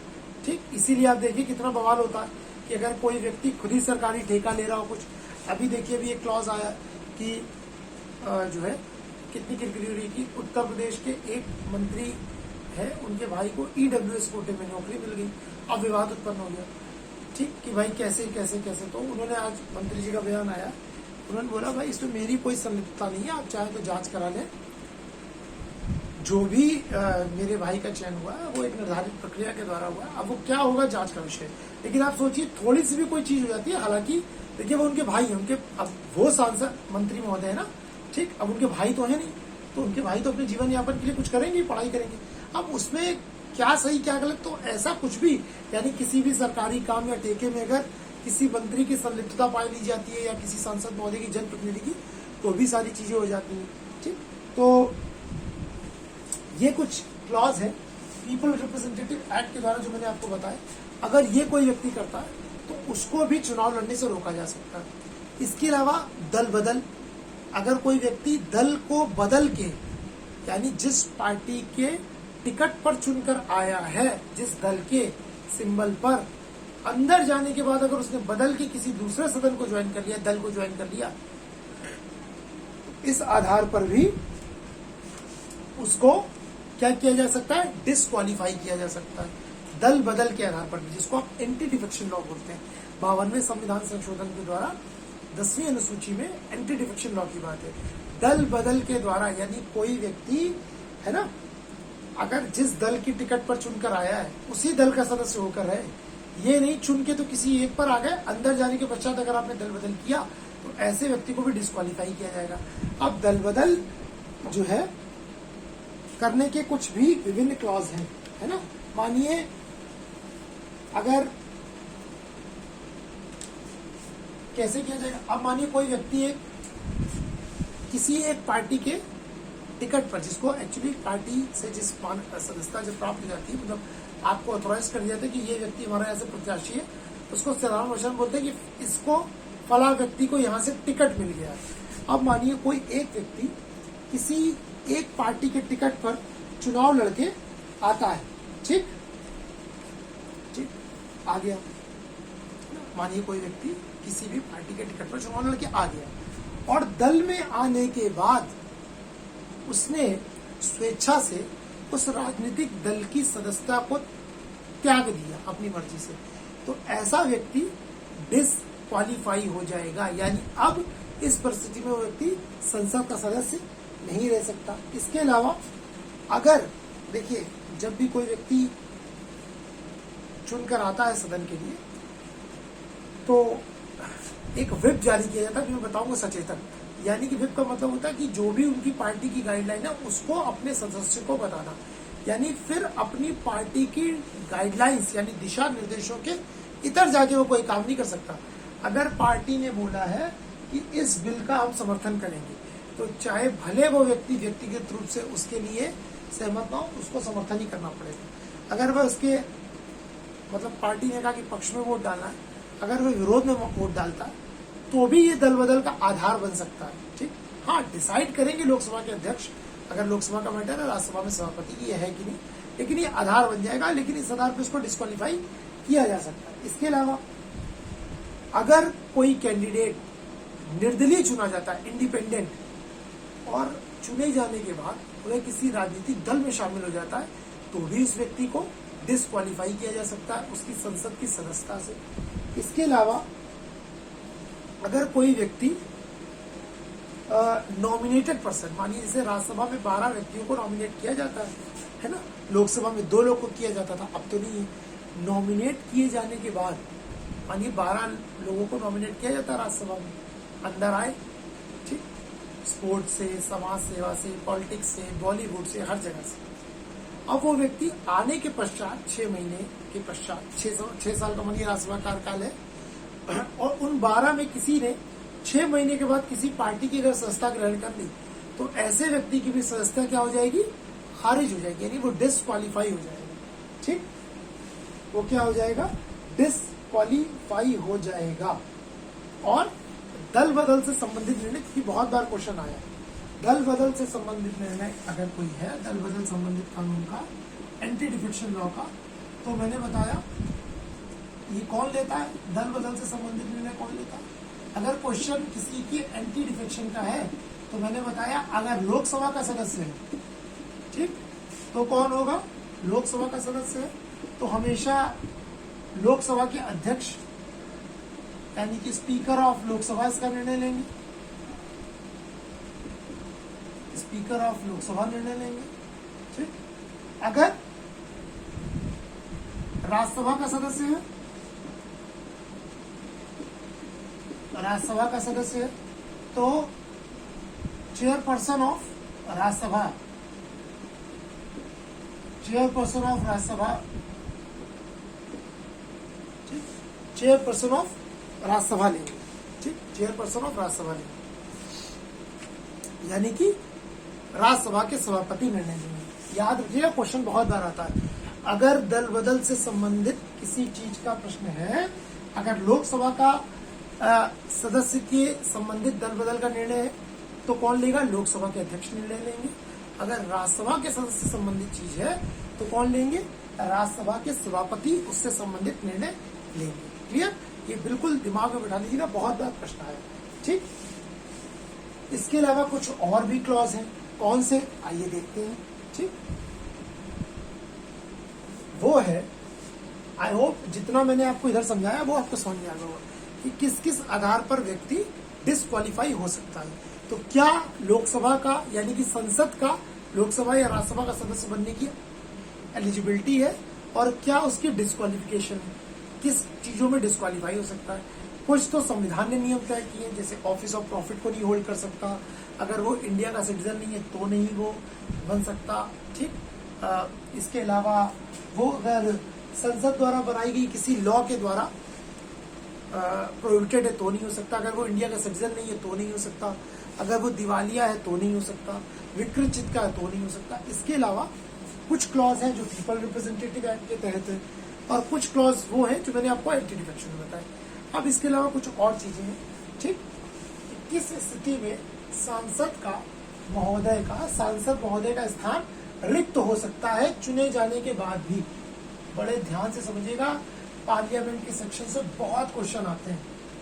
ठीक, इसीलिए आप देखिए कितना बवाल होता है कि अगर कोई व्यक्ति खुद ही सरकारी ठेका ले रहा हो कुछ, अभी देखिए अभी एक क्लॉज आया कि जो है कितनी किरकिरी हो रही कि उत्तर प्रदेश के एक मंत्री है, उनके भाई को EWS कोटे में नौकरी मिल गई, अब विवाद उत्पन्न हो गया, ठीक, कि भाई कैसे कैसे कैसे, तो उन्होंने आज मंत्री जी का बयान आया, उन्होंने बोला भाई इसमें मेरी कोई संलिप्तता नहीं है, आप चाहे तो जांच करा लें, जो भी मेरे भाई का चयन हुआ है वो एक निर्धारित प्रक्रिया के द्वारा हुआ है, अब वो क्या होगा जांच का विषय। लेकिन आप सोचिए थोड़ी सी भी कोई चीज हो जाती है, हालांकि देखिए वो उनके भाई हैं, उनके, अब वो सांसद मंत्री महोदय है ना, ठीक, अब उनके भाई तो है नहीं, तो उनके भाई तो अपने जीवन यापन के लिए कुछ करेंगे, पढ़ाई करेंगे, अब उसमें क्या सही क्या गलत, तो ऐसा कुछ भी, यानी किसी भी सरकारी काम या ठेके में अगर किसी मंत्री की संलिप्तता पाई ली जाती है या किसी सांसद महोदय की, जनप्रतिनिधि की, तो भी सारी चीजें हो जाती हैं, ठीक। तो ये कुछ क्लॉज है पीपल रिप्रेजेंटेटिव एक्ट के द्वारा जो मैंने आपको बताया, अगर ये कोई व्यक्ति करता है तो उसको भी चुनाव लड़ने से रोका जा सकता है। इसके अलावा दल बदल, अगर कोई व्यक्ति दल को बदल के, यानी जिस पार्टी के टिकट पर चुनकर आया है, जिस दल के सिंबल पर, अंदर जाने के बाद अगर उसने बदल के किसी दूसरे सदन को ज्वाइन कर लिया, दल को ज्वाइन कर लिया, इस आधार पर भी उसको क्या किया जा सकता है, डिस्क्वालीफाई किया जा सकता है दल बदल के आधार पर, जिसको आप एंटी डिफेक्शन लॉ बोलते हैं। 52वें संविधान संशोधन के द्वारा 10वीं अनुसूची में एंटी डिफेक्शन लॉ की बात है। दल बदल के द्वारा, यानी कोई व्यक्ति है ना, अगर जिस दल की टिकट पर चुनकर आया है उसी दल का सदस्य होकर है, ये नहीं चुन के तो किसी एक पर आ गए, अंदर जाने के पश्चात अगर आपने दल बदल किया तो ऐसे व्यक्ति को भी डिस्क्वालीफाई किया जाएगा। अब दल बदल जो है करने के कुछ भी विभिन्न क्लॉज हैं, है ना। मानिए अगर कैसे किया जाएगा, अब मानिए कोई व्यक्ति किसी एक पार्टी के टिकट पर, जिसको एक्चुअली पार्टी से जिस सदस्यता जब प्राप्त हो जाती है, मतलब आपको ऑथोराइज कर दिया था कि ये व्यक्ति हमारा ऐसे प्रत्याशी है, उसको चुनाव कमीशन बोलते हैं कि इसको फला व्यक्ति को यहाँ से टिकट मिल गया। अब मानिए कोई एक व्यक्ति किसी एक पार्टी के टिकट पर चुनाव लड़के आता है, ठीक ठीक आ गया। मानिए कोई व्यक्ति किसी भी पार्टी के टिकट पर चुनाव लड़के आ गया और दल में आने के बाद उसने स्वेच्छा से उस राजनीतिक दल की सदस्यता को त्याग दिया अपनी मर्जी से, तो ऐसा व्यक्ति डिस्क्वालीफाई हो जाएगा। यानी अब इस परिस्थिति में वो व्यक्ति संसद का सदस्य नहीं रह सकता। इसके अलावा अगर देखिए, जब भी कोई व्यक्ति चुनकर आता है सदन के लिए तो एक व्हिप जारी किया जाता है, मैं बताऊंगा सचेतन। यानी कि व्हिप का मतलब होता है कि जो भी उनकी पार्टी की गाइडलाइन है उसको अपने सदस्य को बताना, यानी फिर अपनी पार्टी की गाइडलाइंस यानी दिशा निर्देशों के इतर जाके वो कोई काम नहीं कर सकता। अगर पार्टी ने बोला है कि इस बिल का हम समर्थन करेंगे, तो चाहे भले वो व्यक्ति व्यक्तिगत रूप से उसके लिए सहमत ना हो, उसको समर्थन ही करना पड़ेगा। अगर वह उसके मतलब पार्टी ने कहा कि पक्ष में वोट डालना है, अगर वह विरोध में वोट डालता है तो भी ये दल बदल का आधार बन सकता है, ठीक। हाँ, डिसाइड करेंगे लोकसभा के अध्यक्ष, अगर लोकसभा का मैटर है, राज्यसभा में सभापति की ये है कि नहीं, लेकिन ये आधार बन जाएगा। लेकिन इस आधार पर उसको डिस्क्वालीफाई किया जा सकता है। इसके अलावा अगर कोई कैंडिडेट निर्दलीय चुना जाता है, इंडिपेंडेंट, और चुने जाने के बाद वह किसी राजनीतिक दल में शामिल हो जाता है, तो भी इस व्यक्ति को डिस्क्वालीफाई किया जा सकता है उसकी संसद की सदस्यता से। इसके अलावा अगर कोई व्यक्ति नॉमिनेटेड पर्सन, मानिए जैसे राज्यसभा में 12 व्यक्तियों को नॉमिनेट किया जाता है ना, लोकसभा में 2 लोग को किया जाता था, अब तो नहीं। नॉमिनेट किए जाने के बाद मानिए 12 लोगों को नॉमिनेट किया जाता है राज्यसभा में, अंदर आए, ठीक, स्पोर्ट्स से, समाज सेवा से, पॉलिटिक्स से, बॉलीवुड से, हर जगह से। अब वो व्यक्ति आने के पश्चात 6 महीने के पश्चात 6 साल का मानिए राज्यसभा कार्यकाल है, और उन 12 में किसी ने 6 महीने के बाद किसी पार्टी की अगर सदस्यता ग्रहण कर ली, तो ऐसे व्यक्ति की भी सदस्यता क्या हो जाएगी, खारिज हो जाएगी, यानी वो डिस्क्वालीफाई हो जाएगा, ठीक। वो क्या हो जाएगा, डिस्क्वालीफाई हो जाएगा। और दल बदल से संबंधित निर्णय, क्योंकि बहुत बार क्वेश्चन आया, दल बदल से संबंधित निर्णय अगर कोई है, दल बदल संबंधित कानून का, एंटी डिफेक्शन लॉ का, तो मैंने बताया ये कौन लेता है, दल बदल से संबंधित निर्णय कौन लेता है। अगर क्वेश्चन किसी की एंटी डिफेक्शन का है, तो मैंने बताया अगर लोकसभा का सदस्य है, ठीक, तो कौन होगा, लोकसभा का सदस्य है, तो हमेशा लोकसभा के अध्यक्ष यानी कि स्पीकर ऑफ लोकसभा इसका निर्णय लेंगे, स्पीकर ऑफ लोकसभा निर्णय लेंगे, ठीक। अगर राज्यसभा का सदस्य है, राज्यसभा का सदस्य है, तो chairperson of Rajya Sabha, chairperson of Rajya Sabha, ठीक, चेयरपर्सन ऑफ राज्यसभा लेंगे, ठीक, चेयरपर्सन ऑफ राज्यसभा लेंगे, यानी कि राज्यसभा के सभापति निर्णय लेंगे। याद रखिएगा, क्वेश्चन बहुत बार आता है। अगर दल बदल से संबंधित किसी चीज का प्रश्न है, अगर लोकसभा का सदस्य के संबंधित दल बदल का निर्णय है, तो कौन लेगा, लोकसभा के अध्यक्ष निर्णय लेंगे। अगर राज्यसभा के सदस्य से संबंधित चीज है, तो कौन लेंगे, राज्यसभा के सभापति उससे संबंधित निर्णय लेंगे। क्लियर, ये बिल्कुल दिमाग में बैठा लीजिएगा, बहुत बार प्रश्न आया, ठीक। इसके अलावा कुछ और भी क्लॉज हैं, कौन से, आइए देखते हैं, ठीक। वो है, आई होप जितना मैंने आपको इधर समझाया वो आपको समझ में आ गया होगा कि किस किस आधार पर व्यक्ति डिस्क्वालीफाई हो सकता है। तो क्या लोकसभा का यानी कि संसद का लोकसभा या राज्यसभा का सदस्य बनने की एलिजिबिलिटी है और क्या उसकी डिस्क्वालिफिकेशन है, किस चीजों में डिस्क्वालीफाई हो सकता है। कुछ तो संविधान ने नियम तय किए, जैसे ऑफिस ऑफ प्रॉफिट को नहीं होल्ड कर सकता, अगर वो इंडिया का सिटीजन नहीं है तो नहीं वो बन सकता, ठीक। इसके अलावा वो अगर संसद द्वारा बनाई गई किसी लॉ के द्वारा प्रोहिबिटेड है तो नहीं हो सकता, अगर वो इंडिया का सिटीजन नहीं है तो नहीं हो सकता, अगर वो दिवालिया है तो नहीं हो सकता, विकृत का है तो नहीं हो सकता। इसके अलावा कुछ क्लॉज हैं जो पीपल रिप्रेजेंटेटिव एक्ट के तहत है और कुछ क्लॉज वो हैं जो मैंने आपको एंटी डिफेक्शन में बताया। अब इसके अलावा कुछ और चीजें हैं, ठीक। किस स्थिति में सांसद महोदय का स्थान रिक्त हो सकता है चुने जाने के बाद भी। बड़े ध्यान से समझिएगा, पार्लियामेंट के सेक्शन से बहुत क्वेश्चन आते हैं,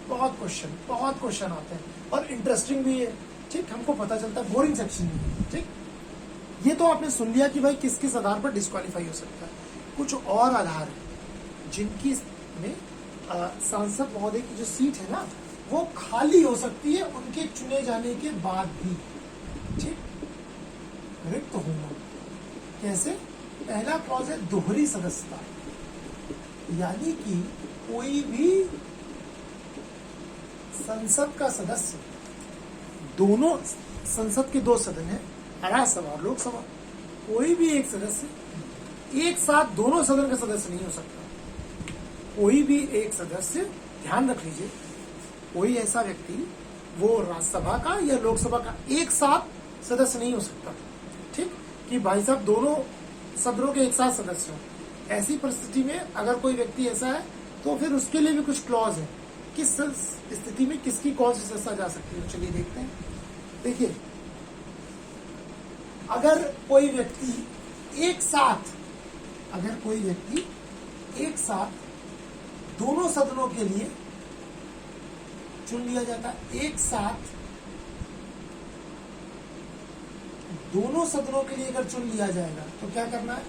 बहुत क्वेश्चन आते हैं और इंटरेस्टिंग भी है, ठीक। हमको पता चलता है, बोरिंग सेक्शन नहीं है, ठीक। ये तो आपने सुन लिया कि भाई किस किस आधार पर डिस्क्वालीफाई हो सकता है। कुछ और आधार है जिनकी में सांसद महोदय की जो सीट है ना वो खाली हो सकती है उनके चुने जाने के बाद भी, ठीक, रिक्त होना। कैसे? पहला क्लॉज है दोहरी सदस्यता, यानी कि कोई भी संसद का सदस्य, दोनों संसद के दो सदन हैं, राज्यसभा और लोकसभा, कोई भी एक सदस्य एक साथ दोनों सदन का सदस्य नहीं हो सकता। कोई भी एक सदस्य, ध्यान रख लीजिए, कोई ऐसा व्यक्ति वो राज्यसभा का या लोकसभा का एक साथ सदस्य नहीं हो सकता, ठीक, कि भाई साहब दोनों सदनों के एक साथ सदस्य हो। ऐसी परिस्थिति में अगर कोई व्यक्ति ऐसा है तो फिर उसके लिए भी कुछ क्लॉज है, किस स्थिति में किसकी कौन सी सदस्यता जा सकती है। चलिए देखते हैं। देखिए, अगर कोई व्यक्ति एक साथ दोनों सदनों के लिए चुन लिया जाता है, एक साथ दोनों सदनों के लिए अगर चुन लिया जाएगा तो क्या करना है?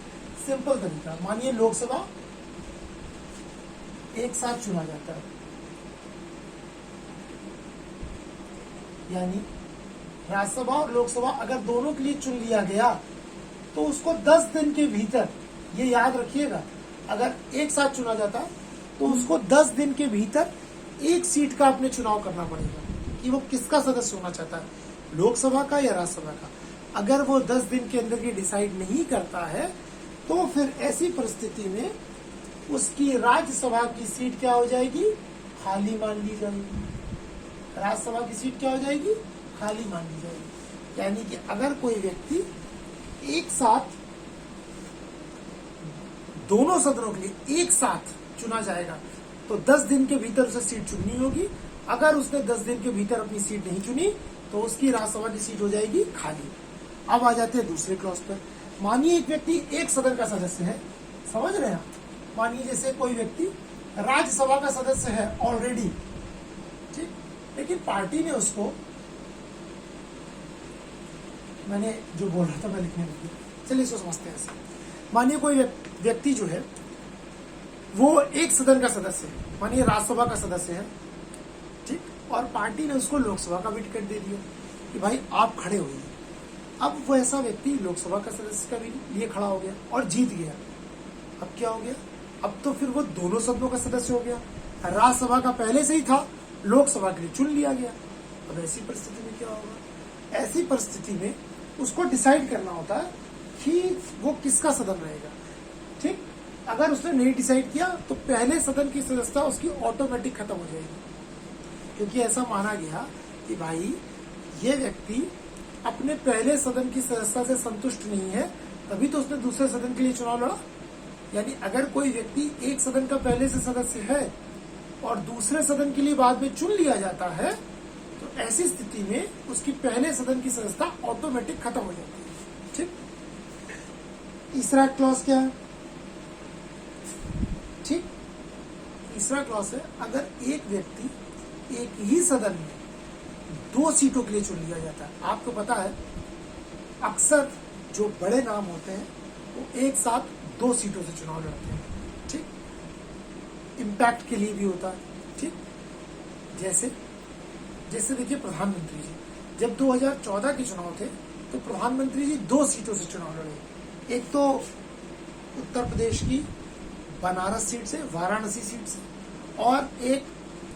सिंपल तरीका, मानिए लोकसभा एक साथ चुना जाता है, यानी राज्यसभा और लोकसभा अगर दोनों के लिए चुन लिया गया तो उसको 10 दिन के भीतर, ये याद रखिएगा, अगर एक साथ चुना जाता है तो उसको 10 दिन के भीतर एक सीट का अपने चुनाव करना पड़ेगा कि वो किसका सदस्य होना चाहता है, लोकसभा का या राज्यसभा का। अगर वो 10 दिन के अंदर ये डिसाइड नहीं करता है तो फिर ऐसी परिस्थिति में उसकी राज्यसभा की सीट क्या हो जाएगी? खाली मान ली जाएगी। राज्यसभा की सीट क्या हो जाएगी? खाली मान ली जाएगी। यानी कि अगर कोई व्यक्ति एक साथ दोनों सदनों के लिए एक साथ चुना जाएगा तो 10 दिन के भीतर उसे सीट चुननी होगी। अगर उसने 10 दिन के भीतर अपनी सीट नहीं चुनी तो उसकी राज्यसभा की सीट हो जाएगी खाली। अब आ जाते हैं दूसरे क्लॉज पर। मानिए एक व्यक्ति एक सदन का सदस्य है, समझ रहे हैं आप? मानिए जैसे कोई व्यक्ति राज्यसभा का सदस्य है ऑलरेडी, ठीक, लेकिन पार्टी ने उसको, मैंने जो बोल रहा था मैं लिखने लगी, चलिए इसको समझते हैं ऐसे। मानिए कोई व्यक्ति जो है वो एक सदन का सदस्य है, मानिए राज्यसभा का सदस्य है, ठीक, और पार्टी ने उसको लोकसभा का भी टिकट दे दिया कि भाई आप खड़े होइए। अब वो ऐसा व्यक्ति लोकसभा का सदस्य का भी लिए खड़ा हो गया और जीत गया। अब क्या हो गया? अब तो फिर वो दोनों सदनों का सदस्य हो गया। राज्यसभा का पहले से ही था, लोकसभा के लिए चुन लिया गया। अब ऐसी परिस्थिति में क्या होगा? ऐसी परिस्थिति में उसको डिसाइड करना होता है कि वो किसका सदन रहेगा, ठीक। अगर उसने नहीं डिसाइड किया तो पहले सदन की सदस्यता उसकी ऑटोमेटिक खत्म हो जाएगी, क्योंकि ऐसा माना गया कि भाई ये व्यक्ति अपने पहले सदन की सदस्यता से संतुष्ट नहीं है, तभी तो उसने दूसरे सदन के लिए चुनाव लड़ा। यानी अगर कोई व्यक्ति एक सदन का पहले से सदस्य है और दूसरे सदन के लिए बाद में चुन लिया जाता है तो ऐसी स्थिति में उसकी पहले सदन की सदस्यता ऑटोमेटिक खत्म हो जाती है, ठीक। तीसरा क्लॉज क्या है? ठीक, तीसरा क्लॉज है अगर एक व्यक्ति एक ही सदन में 2 सीटों के लिए चुन लिया जाता है। आपको पता है अक्सर जो बड़े नाम होते हैं वो एक साथ 2 सीटों से चुनाव लड़ते हैं, ठीक। इम्पैक्ट के लिए भी होता है, ठीक। जैसे जैसे देखिए प्रधानमंत्री जी, जब 2014 के चुनाव थे तो प्रधानमंत्री जी 2 सीटों से चुनाव लड़े। एक तो उत्तर प्रदेश की बनारस सीट से, वाराणसी सीट से, और एक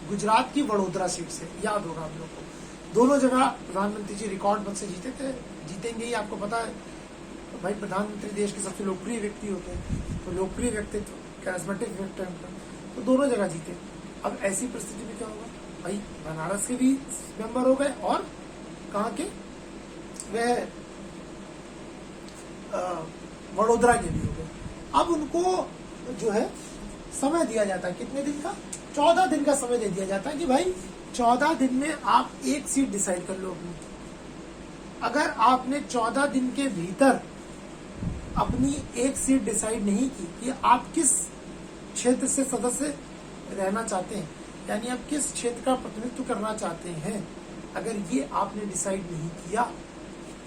गुजरात की वडोदरा सीट से। याद होगा आप लोग को, दोनों जगह प्रधानमंत्री जी रिकॉर्ड मत से जीते थे, जीतेंगे ही, आपको पता है। तो भाई प्रधानमंत्री देश के सबसे लोकप्रिय व्यक्ति होते हैं, तो लोकप्रिय व्यक्तित्व, कैरिस्मेटिक व्यक्तित्व, तो दोनों जगह जीते। अब ऐसी परिस्थिति में क्या होगा, भाई बनारस के भी मेंबर हो गए और कहाँ के, वह वडोदरा के भी हो गए। अब उनको जो है समय दिया जाता है, कितने दिन का, 14 दिन का समय दे दिया जाता है कि भाई 14 दिन में आप एक सीट डिसाइड कर लो अपनी। अगर आपने 14 दिन के भीतर अपनी एक सीट डिसाइड नहीं की कि आप किस क्षेत्र से सदस्य रहना चाहते हैं, यानी आप किस क्षेत्र का प्रतिनिधित्व करना चाहते हैं, अगर ये आपने डिसाइड नहीं किया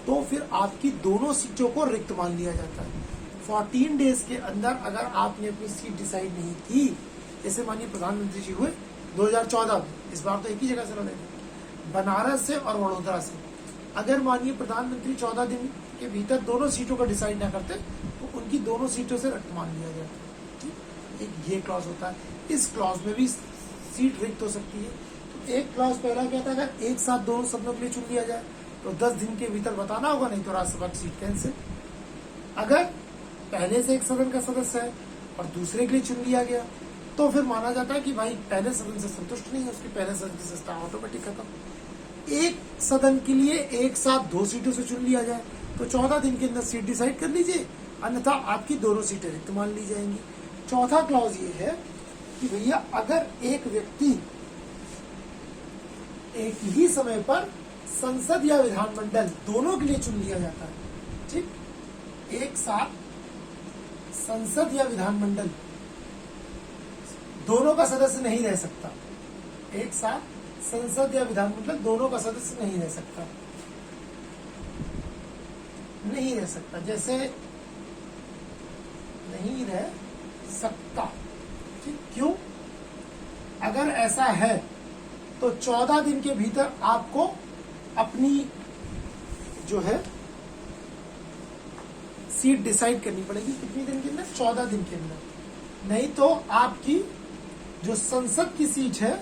तो फिर आपकी दोनों सीटों को रिक्त मान लिया जाता है। 14 डेज के अंदर अगर आपने अपनी सीट डिसाइड नहीं की, जैसे मानिए प्रधानमंत्री जी हुए 2014 में, इस बार तो एक ही जगह से लड़े थे, बनारस से और वडोदरा से। अगर मानिए प्रधानमंत्री 14 दिन के भीतर दोनों सीटों को डिसाइड ना करते तो उनकी दोनों सीटों से रिक्त मान लिया जाता है, ठीक। एक ये क्लॉज होता है। इस क्लॉज में भी सीट रिक्त हो सकती है। तो एक क्लॉज पहला क्या था, अगर एक साथ दोनों सदनों के लिए चुन लिया जाए तो 10 दिन के भीतर बताना होगा, नहीं तो राज्यसभा की सीट कैंसिल। अगर पहले से एक सदन का सदस्य है और दूसरे के लिए चुन लिया गया तो फिर माना जाता है कि भाई पहले सदन से संतुष्ट नहीं है, उसकी पहले सदन की सत्ता ऑटोमेटिक खत्म। एक सदन के लिए एक साथ 2 सीटों से चुन लिया जाए तो 14 दिन के अंदर सीट डिसाइड कर लीजिए, अन्यथा आपकी दोनों सीटें रिक्त मान ली जाएंगी। चौथा क्लॉज ये है कि भैया अगर एक व्यक्ति एक ही समय पर संसद या विधानमंडल दोनों के लिए चुन लिया जाता है, ठीक, एक साथ संसद या विधानमंडल दोनों का सदस्य नहीं रह सकता, एक साथ संसद या विधानमंडल दोनों का सदस्य नहीं रह सकता, नहीं रह सकता, जैसे नहीं रह सकता, ठीक। क्यों? अगर ऐसा है तो 14 दिन के भीतर आपको अपनी जो है सीट डिसाइड करनी पड़ेगी। कितनी दिन के अंदर? 14 दिन के अंदर। नहीं तो आपकी जो संसद की सीट है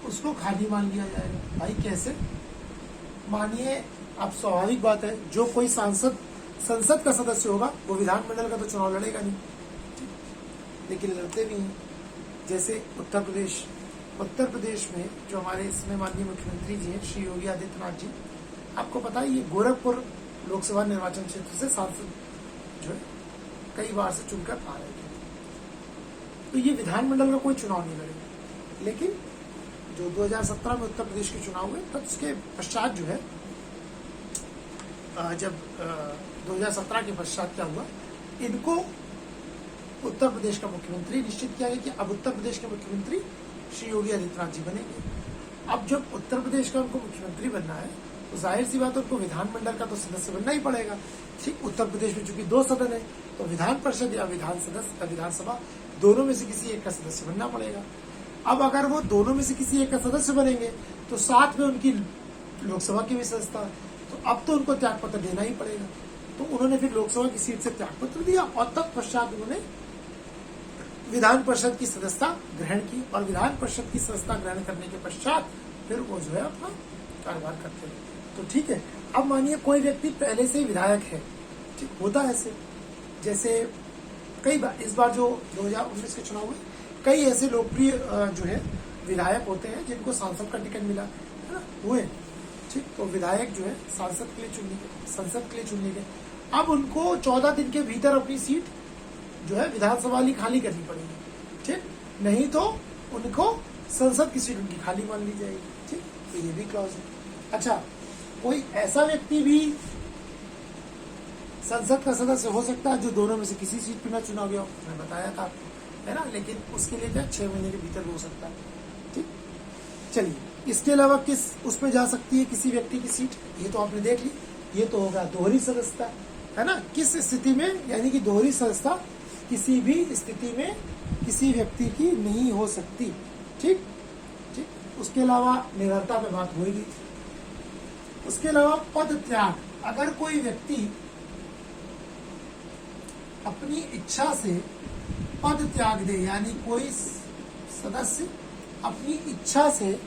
उसको खाली मान लिया जाएगा। भाई कैसे? मानिए, अब स्वाभाविक बात है, जो कोई संसद का सदस्य होगा वो विधानमंडल का तो चुनाव लड़ेगा नहीं, लेकिन लड़ते भी हैं। जैसे उत्तर प्रदेश में जो हमारे इसमें माननीय मुख्यमंत्री जी हैं श्री योगी आदित्यनाथ जी, आपको पता है ये गोरखपुर लोकसभा निर्वाचन क्षेत्र से सांसद जो है कई बार से चुनकर आ रहे थे, तो ये विधानमंडल का कोई चुनाव नहीं लड़ेगा। लेकिन जो 2017 में उत्तर प्रदेश के चुनाव हुए तब उसके पश्चात जो है जब 2017 के पश्चात क्या हुआ, इनको उत्तर प्रदेश का मुख्यमंत्री निश्चित किया गया कि अब उत्तर प्रदेश के मुख्यमंत्री श्री योगी आदित्यनाथ जी बनेंगे। अब जब उत्तर प्रदेश का उनको मुख्यमंत्री बनना है तो जाहिर सी बात है उनको विधानमंडल का तो सदस्य बनना ही पड़ेगा, ठीक। उत्तर प्रदेश में चूंकि 2 सदन है तो विधान परिषद या विधानसभा दोनों में से किसी एक का सदस्य बनना पड़ेगा। अब अगर वो दोनों में से किसी एक का सदस्य बनेंगे तो साथ में उनकी लोकसभा की भी सदस्यता, तो अब तो उनको त्यागपत्र देना ही पड़ेगा। तो उन्होंने फिर लोकसभा की सीट से त्यागपत्र दिया और तत्पश्चात उन्होंने विधान परिषद की सदस्यता ग्रहण की, और विधान परिषद की सदस्यता ग्रहण करने के पश्चात फिर वो जो है अपना कार्यभार करते हैं। तो ठीक है, अब मानिए कोई व्यक्ति पहले से ही विधायक है, ठीक, होता है ऐसे। जैसे कई बार, इस बार जो 2019 के चुनाव हुए, कई ऐसे लोकप्रिय जो है विधायक होते हैं जिनको सांसद का टिकट मिला है ना, हुए, ठीक। तो विधायक जो है सांसद के लिए संसद के लिए चुन लिए गए। अब उनको 14 दिन के भीतर अपनी सीट जो है विधानसभा वाली खाली करनी पड़ेगी, ठीक, नहीं तो उनको संसद की सीट उनकी खाली मान ली जाएगी, ठीक। तो ये भी क्लॉज है। अच्छा, कोई ऐसा व्यक्ति भी संसद का सदस्य हो सकता है जो दोनों में से किसी सीट पर ना चुना गया हो, मैं बताया था आपको, है ना, लेकिन उसके लिए क्या 6 महीने के भीतर हो सकता है, ठीक। चलिए, इसके अलावा किस उसमें जा सकती है किसी व्यक्ति की सीट, ये तो आपने देख ली, ये तो होगा दोहरी सदस्यता, है ना, किस स्थिति में, यानी कि दोहरी सदस्यता किसी भी स्थिति में किसी व्यक्ति की नहीं हो सकती। ठीक ठीक। उसके अलावा निर्भरता पे बात होगी। उसके अलावा पद त्याग, अगर कोई व्यक्ति अपनी इच्छा से पद त्याग दे, यानी कोई सदस्य अपनी इच्छा से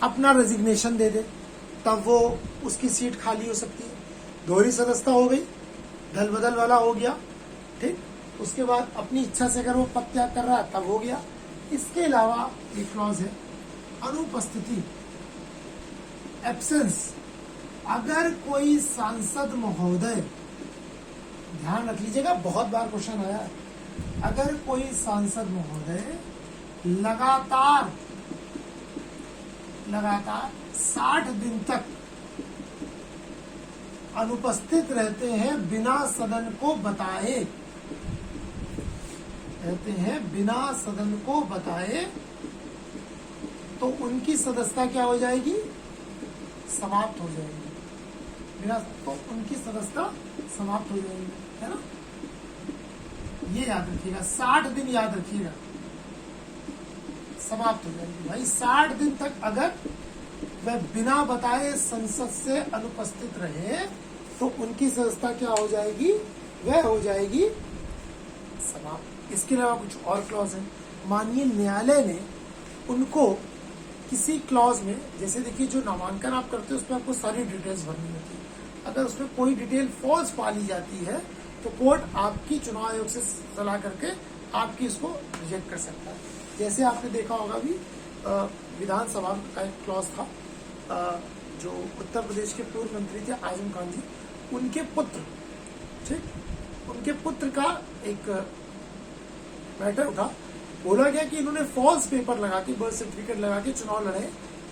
अपना रेजिग्नेशन दे दे, तब वो उसकी सीट खाली हो सकती है। दोहरी सदस्यता हो गई, दल बदल वाला हो गया। ठीक। उसके बाद अपनी इच्छा से अगर वो पद त्याग कर रहा है तब हो गया। इसके अलावा एक क्लॉज है अनुपस्थिति, एब्सेंस। अगर कोई सांसद महोदय, ध्यान रख लीजिएगा, बहुत बार क्वेश्चन आया है, अगर कोई सांसद महोदय लगातार 60 दिन तक अनुपस्थित रहते हैं बिना सदन को बताए, तो उनकी सदस्यता क्या हो जाएगी, समाप्त हो जाएगी। तो उनकी सदस्यता समाप्त हो जाएगी, है ना। ये याद रखिएगा, 60 दिन याद रखिएगा, समाप्त हो जाएगी। भाई 60 दिन तक अगर वह बिना बताए संसद से अनुपस्थित रहे तो उनकी सदस्यता क्या हो जाएगी, वह हो जाएगी समाप्त। इसके अलावा कुछ और क्लॉज है। माननीय न्यायालय ने उनको किसी क्लॉज में, जैसे देखिए जो नामांकन आप करते हो उसमें आपको सारी डिटेल्स भरनी होती है, अगर उसमें कोई डिटेल फॉल्स पाली जाती है तो कोर्ट आपकी चुनाव आयोग से सलाह करके आपकी इसको रिजेक्ट कर सकता है। जैसे आपने देखा होगा अभी विधानसभा का एक क्लॉज था, जो उत्तर प्रदेश के पूर्व मंत्री थे आजम खान जी, उनके पुत्र, ठीक, उनके पुत्र का एक मैटर उठा। बोला गया कि इन्होंने फॉल्स पेपर लगा के, बर्थ सर्टिफिकेट लगा के चुनाव लड़े,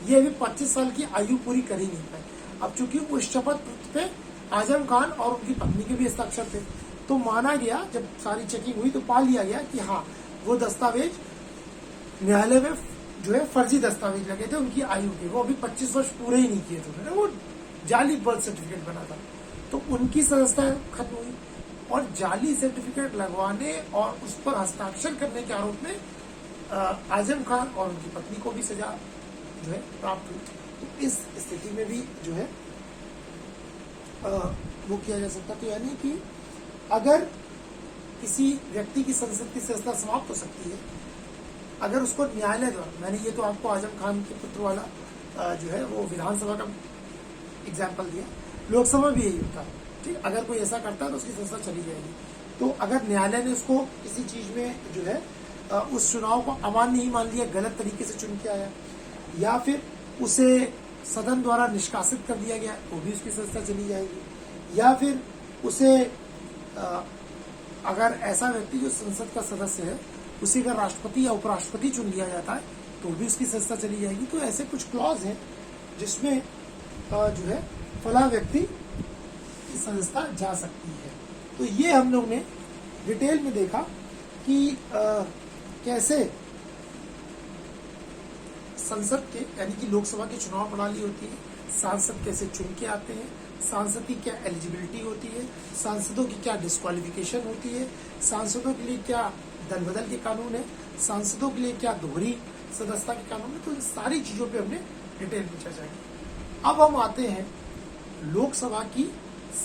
ये अभी 25 साल की आयु पूरी कर ही नहीं पाए। अब चूंकि उस शपथ पत्र पे आजम खान और उनकी पत्नी के भी हस्ताक्षर थे, तो माना गया, जब सारी चेकिंग हुई तो पा लिया गया कि हाँ वो दस्तावेज न्यायालय में जो है फर्जी दस्तावेज लगे थे उनकी आयु के, वो अभी 25 वर्ष पूरे ही नहीं किए थे, वो जाली बर्थ सर्टिफिकेट बना था, तो उनकी सदस्यता खत्म हुई। और जाली सर्टिफिकेट लगवाने और उस पर हस्ताक्षर करने के आरोप में आजम खान और उनकी पत्नी को भी सजा जो है प्राप्त हुई। तो इस स्थिति में भी जो है वो किया जा सकता। तो यानी कि अगर किसी व्यक्ति की संसद की सदस्यता समाप्त हो सकती है अगर उसको न्यायालय द्वारा, मैंने ये तो आपको आजम खान के पुत्र वाला जो है वो विधानसभा का एग्जाम्पल दिया, लोकसभा भी यही होता है, ठीक। अगर कोई ऐसा करता है तो उसकी संसद चली जाएगी। तो अगर न्यायालय ने उसको किसी चीज में जो है उस चुनाव को अमान्य ही मान लिया, गलत तरीके से चुन के आया, या फिर उसे सदन द्वारा निष्कासित कर दिया गया, तो भी उसकी सदस्यता चली जाएगी। या फिर उसे अगर ऐसा व्यक्ति जो संसद का सदस्य है उसी का राष्ट्रपति या उपराष्ट्रपति चुन लिया जाता है तो भी उसकी सदस्यता चली जाएगी। तो ऐसे कुछ क्लॉज हैं जिसमें जो है फला व्यक्ति की सदस्यता जा सकती है। तो ये हम लोग ने डिटेल में देखा कि कैसे संसद के यानी कि लोकसभा की चुनाव प्रणाली होती है, सांसद कैसे चुन के आते हैं, सांसद की क्या एलिजिबिलिटी होती है, सांसदों की क्या डिस्क्वालिफिकेशन होती है, सांसदों के लिए क्या दल बदल के कानून है, सांसदों के लिए क्या दोहरी सदस्यता के कानून है। तो इन सारी चीजों पे हमने डिटेल में चर्चा की। अब हम आते हैं लोकसभा की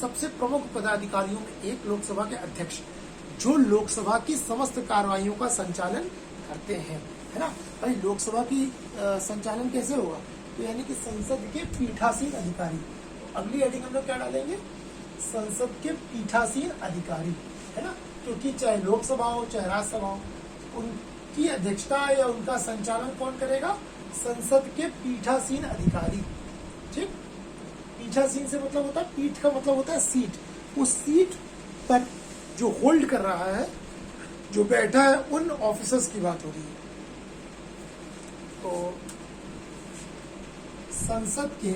सबसे प्रमुख पदाधिकारियों में एक लोकसभा के अध्यक्ष, जो लोकसभा की समस्त कार्रवाइयों का संचालन करते हैं, है ना। भाई लोकसभा की संचालन कैसे होगा, तो यानी कि संसद के पीठासीन अधिकारी। तो अगली हेडिंग हम लोग क्या डालेंगे, संसद के पीठासीन अधिकारी, है ना, क्योंकि चाहे लोकसभा हो चाहे राज्यसभा हो, उनकी अध्यक्षता या उनका संचालन कौन करेगा, संसद के पीठासीन अधिकारी, ठीक। पीठासीन से मतलब होता है, पीठ का मतलब होता है सीट, उस सीट पर जो होल्ड कर रहा है, जो बैठा है, उन ऑफिसर्स की बात हो रही है। तो संसद के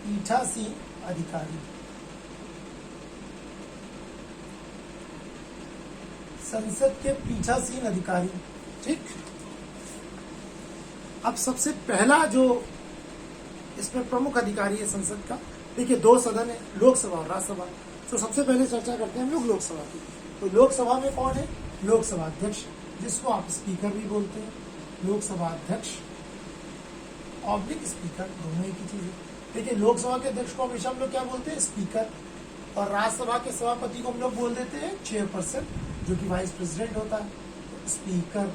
पीठासीन अधिकारी, संसद के पीठासीन अधिकारी, ठीक। अब सबसे पहला जो इसमें प्रमुख अधिकारी है संसद का। देखिए 2 सदन है, लोकसभा और राज्यसभा। तो सबसे पहले चर्चा करते हैं हम लोग लोकसभा की। तो लोकसभा में कौन है? लोकसभा अध्यक्ष, जिसको आप स्पीकर भी बोलते हैं। लोकसभा अध्यक्ष ऑब्लिक स्पीकर, दोनों एक ही चीज है। देखिए लोकसभा के अध्यक्ष को हमेशा हम लोग क्या बोलते हैं? स्पीकर। और राज्यसभा के सभापति को हम लोग बोल देते हैं चेयरपर्सन, जो कि वाइस प्रेसिडेंट होता है। तो स्पीकर।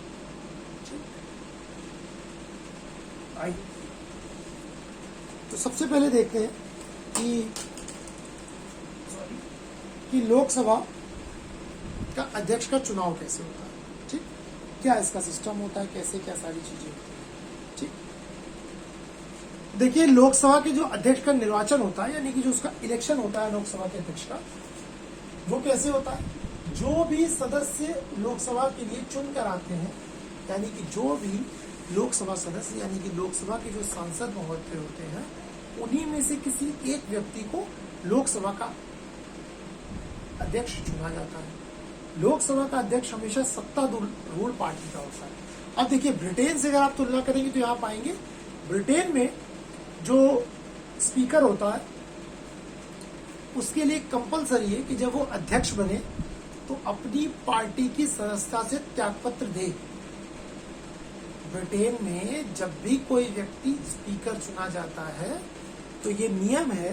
आइए तो सबसे पहले देखते हैं कि लोकसभा का अध्यक्ष का चुनाव कैसे होता है। ठीक, क्या इसका सिस्टम होता है, कैसे क्या सारी चीजें होती है। ठीक, देखिए लोकसभा के जो अध्यक्ष का निर्वाचन होता है, यानी कि जो उसका इलेक्शन होता है लोकसभा के अध्यक्ष का, वो कैसे होता है? जो भी सदस्य लोकसभा के लिए चुन कर आते हैं, यानी कि जो भी लोकसभा सदस्य यानी कि लोकसभा के जो सांसद महोदय होते हैं, उन्हीं में से किसी एक व्यक्ति को लोकसभा का अध्यक्ष चुना जाता है। लोकसभा का अध्यक्ष हमेशा सत्तारूढ़ पार्टी का होता है। अब देखिए ब्रिटेन से अगर आप तुलना करेंगे तो यहाँ पाएंगे ब्रिटेन में जो स्पीकर होता है उसके लिए कंपलसरी है कि जब वो अध्यक्ष बने तो अपनी पार्टी की सदस्यता से त्यागपत्र दे। ब्रिटेन में जब भी कोई व्यक्ति स्पीकर चुना जाता है तो ये नियम है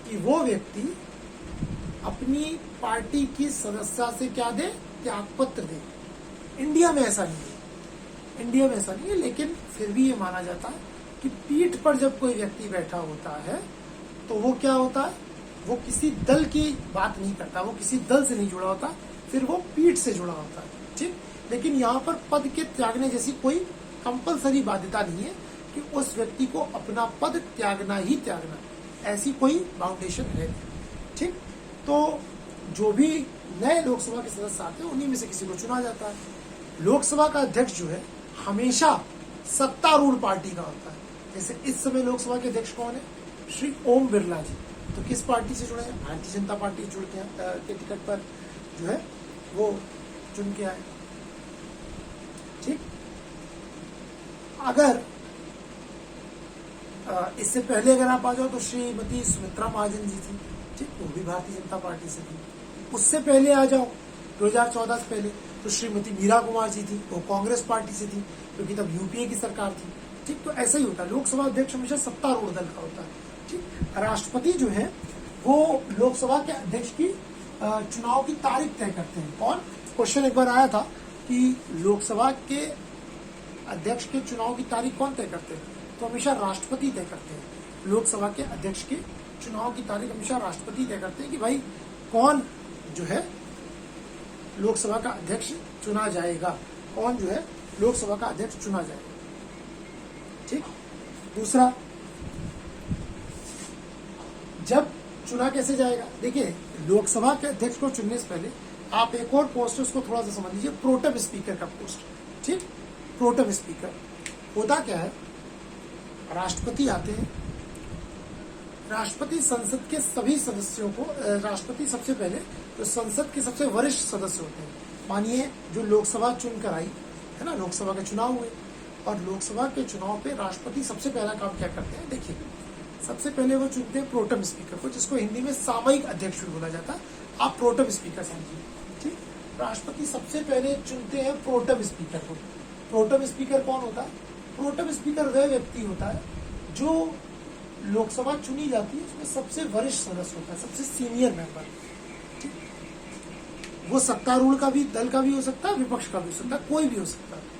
कि वो व्यक्ति अपनी पार्टी की सदस्यता से क्या दे? त्यागपत्र दे। इंडिया में ऐसा नहीं है, इंडिया में ऐसा नहीं है, लेकिन फिर भी ये माना जाता है कि पीठ पर जब कोई व्यक्ति बैठा होता है तो वो क्या होता है? वो किसी दल की बात नहीं करता, वो किसी दल से नहीं जुड़ा होता, फिर वो पीठ से जुड़ा होता है। ठीक, लेकिन यहाँ पर पद के त्यागने जैसी कोई कंपलसरी बाध्यता नहीं है कि उस व्यक्ति को अपना पद त्यागना ही त्यागना, ऐसी कोई बाउंडेशन है नहीं। ठीक, तो जो भी नए लोकसभा के सदस्य आते हैं उन्हीं में से किसी को चुना जाता है। लोकसभा का अध्यक्ष जो है हमेशा सत्तारूढ़ पार्टी का होता है। जैसे इस समय लोकसभा के अध्यक्ष कौन है? श्री ओम बिरला जी। तो किस पार्टी से जुड़े हैं? भारतीय जनता पार्टी जुड़ के टिकट पर जो है वो चुन के आए। ठीक, अगर इससे पहले अगर आप आ जाओ तो श्रीमती सुमित्रा महाजन जी थी। ठीक, वो भी भारतीय जनता पार्टी से थी। उससे पहले आ जाओ 2014 से पहले तो श्रीमती मीरा कुमार जी थी, वो कांग्रेस पार्टी से थी, क्योंकि तब यूपीए की सरकार थी। ठीक, तो ऐसा ही होता है, लोकसभा अध्यक्ष हमेशा सत्तारूढ़ दल का होता है। ठीक, राष्ट्रपति जो है वो लोकसभा के अध्यक्ष की चुनाव की तारीख तय करते हैं। कौन? क्वेश्चन एक बार आया था कि लोकसभा के अध्यक्ष के चुनाव की तारीख कौन तय करते हैं? तो हमेशा राष्ट्रपति तय करते हैं। लोकसभा के अध्यक्ष के चुनाव की तारीख हमेशा राष्ट्रपति तय करते हैं कि भाई कौन जो है लोकसभा का अध्यक्ष चुना जाएगा, कौन जो है लोकसभा का अध्यक्ष चुना जाएगा। ठीक, दूसरा, जब चुना कैसे जाएगा? देखिए लोकसभा के अध्यक्ष को चुनने से पहले आप एक और पोस्ट उसको थोड़ा सा समझ लीजिए, प्रोटेम स्पीकर का पोस्ट। ठीक, प्रोटेम स्पीकर होता क्या है? राष्ट्रपति आते हैं, राष्ट्रपति संसद के सभी सदस्यों को, राष्ट्रपति सबसे पहले तो संसद के सबसे वरिष्ठ सदस्य होते हैं। मानिए जो लोकसभा चुनकर आई है ना, लोकसभा के चुनाव हुए और लोकसभा के चुनाव पे राष्ट्रपति सबसे पहला काम क्या करते हैं? देखिए सबसे पहले वो चुनते हैं प्रोटेम स्पीकर को, जिसको हिंदी में सामयिक अध्यक्ष भी बोला जाता है। आप प्रोटेम स्पीकर समझिए। ठीक, राष्ट्रपति सबसे पहले चुनते हैं प्रोटेम स्पीकर को। प्रोटेम स्पीकर कौन होता है? प्रोटेम स्पीकर वह व्यक्ति होता है जो लोकसभा चुनी जाती है उसमें सबसे वरिष्ठ सदस्य होता है, सबसे सीनियर मेंबर। ठीक, वो सत्तारूढ़ का भी दल का भी हो सकता है, विपक्ष का भी हो सकता है, कोई भी हो सकता है।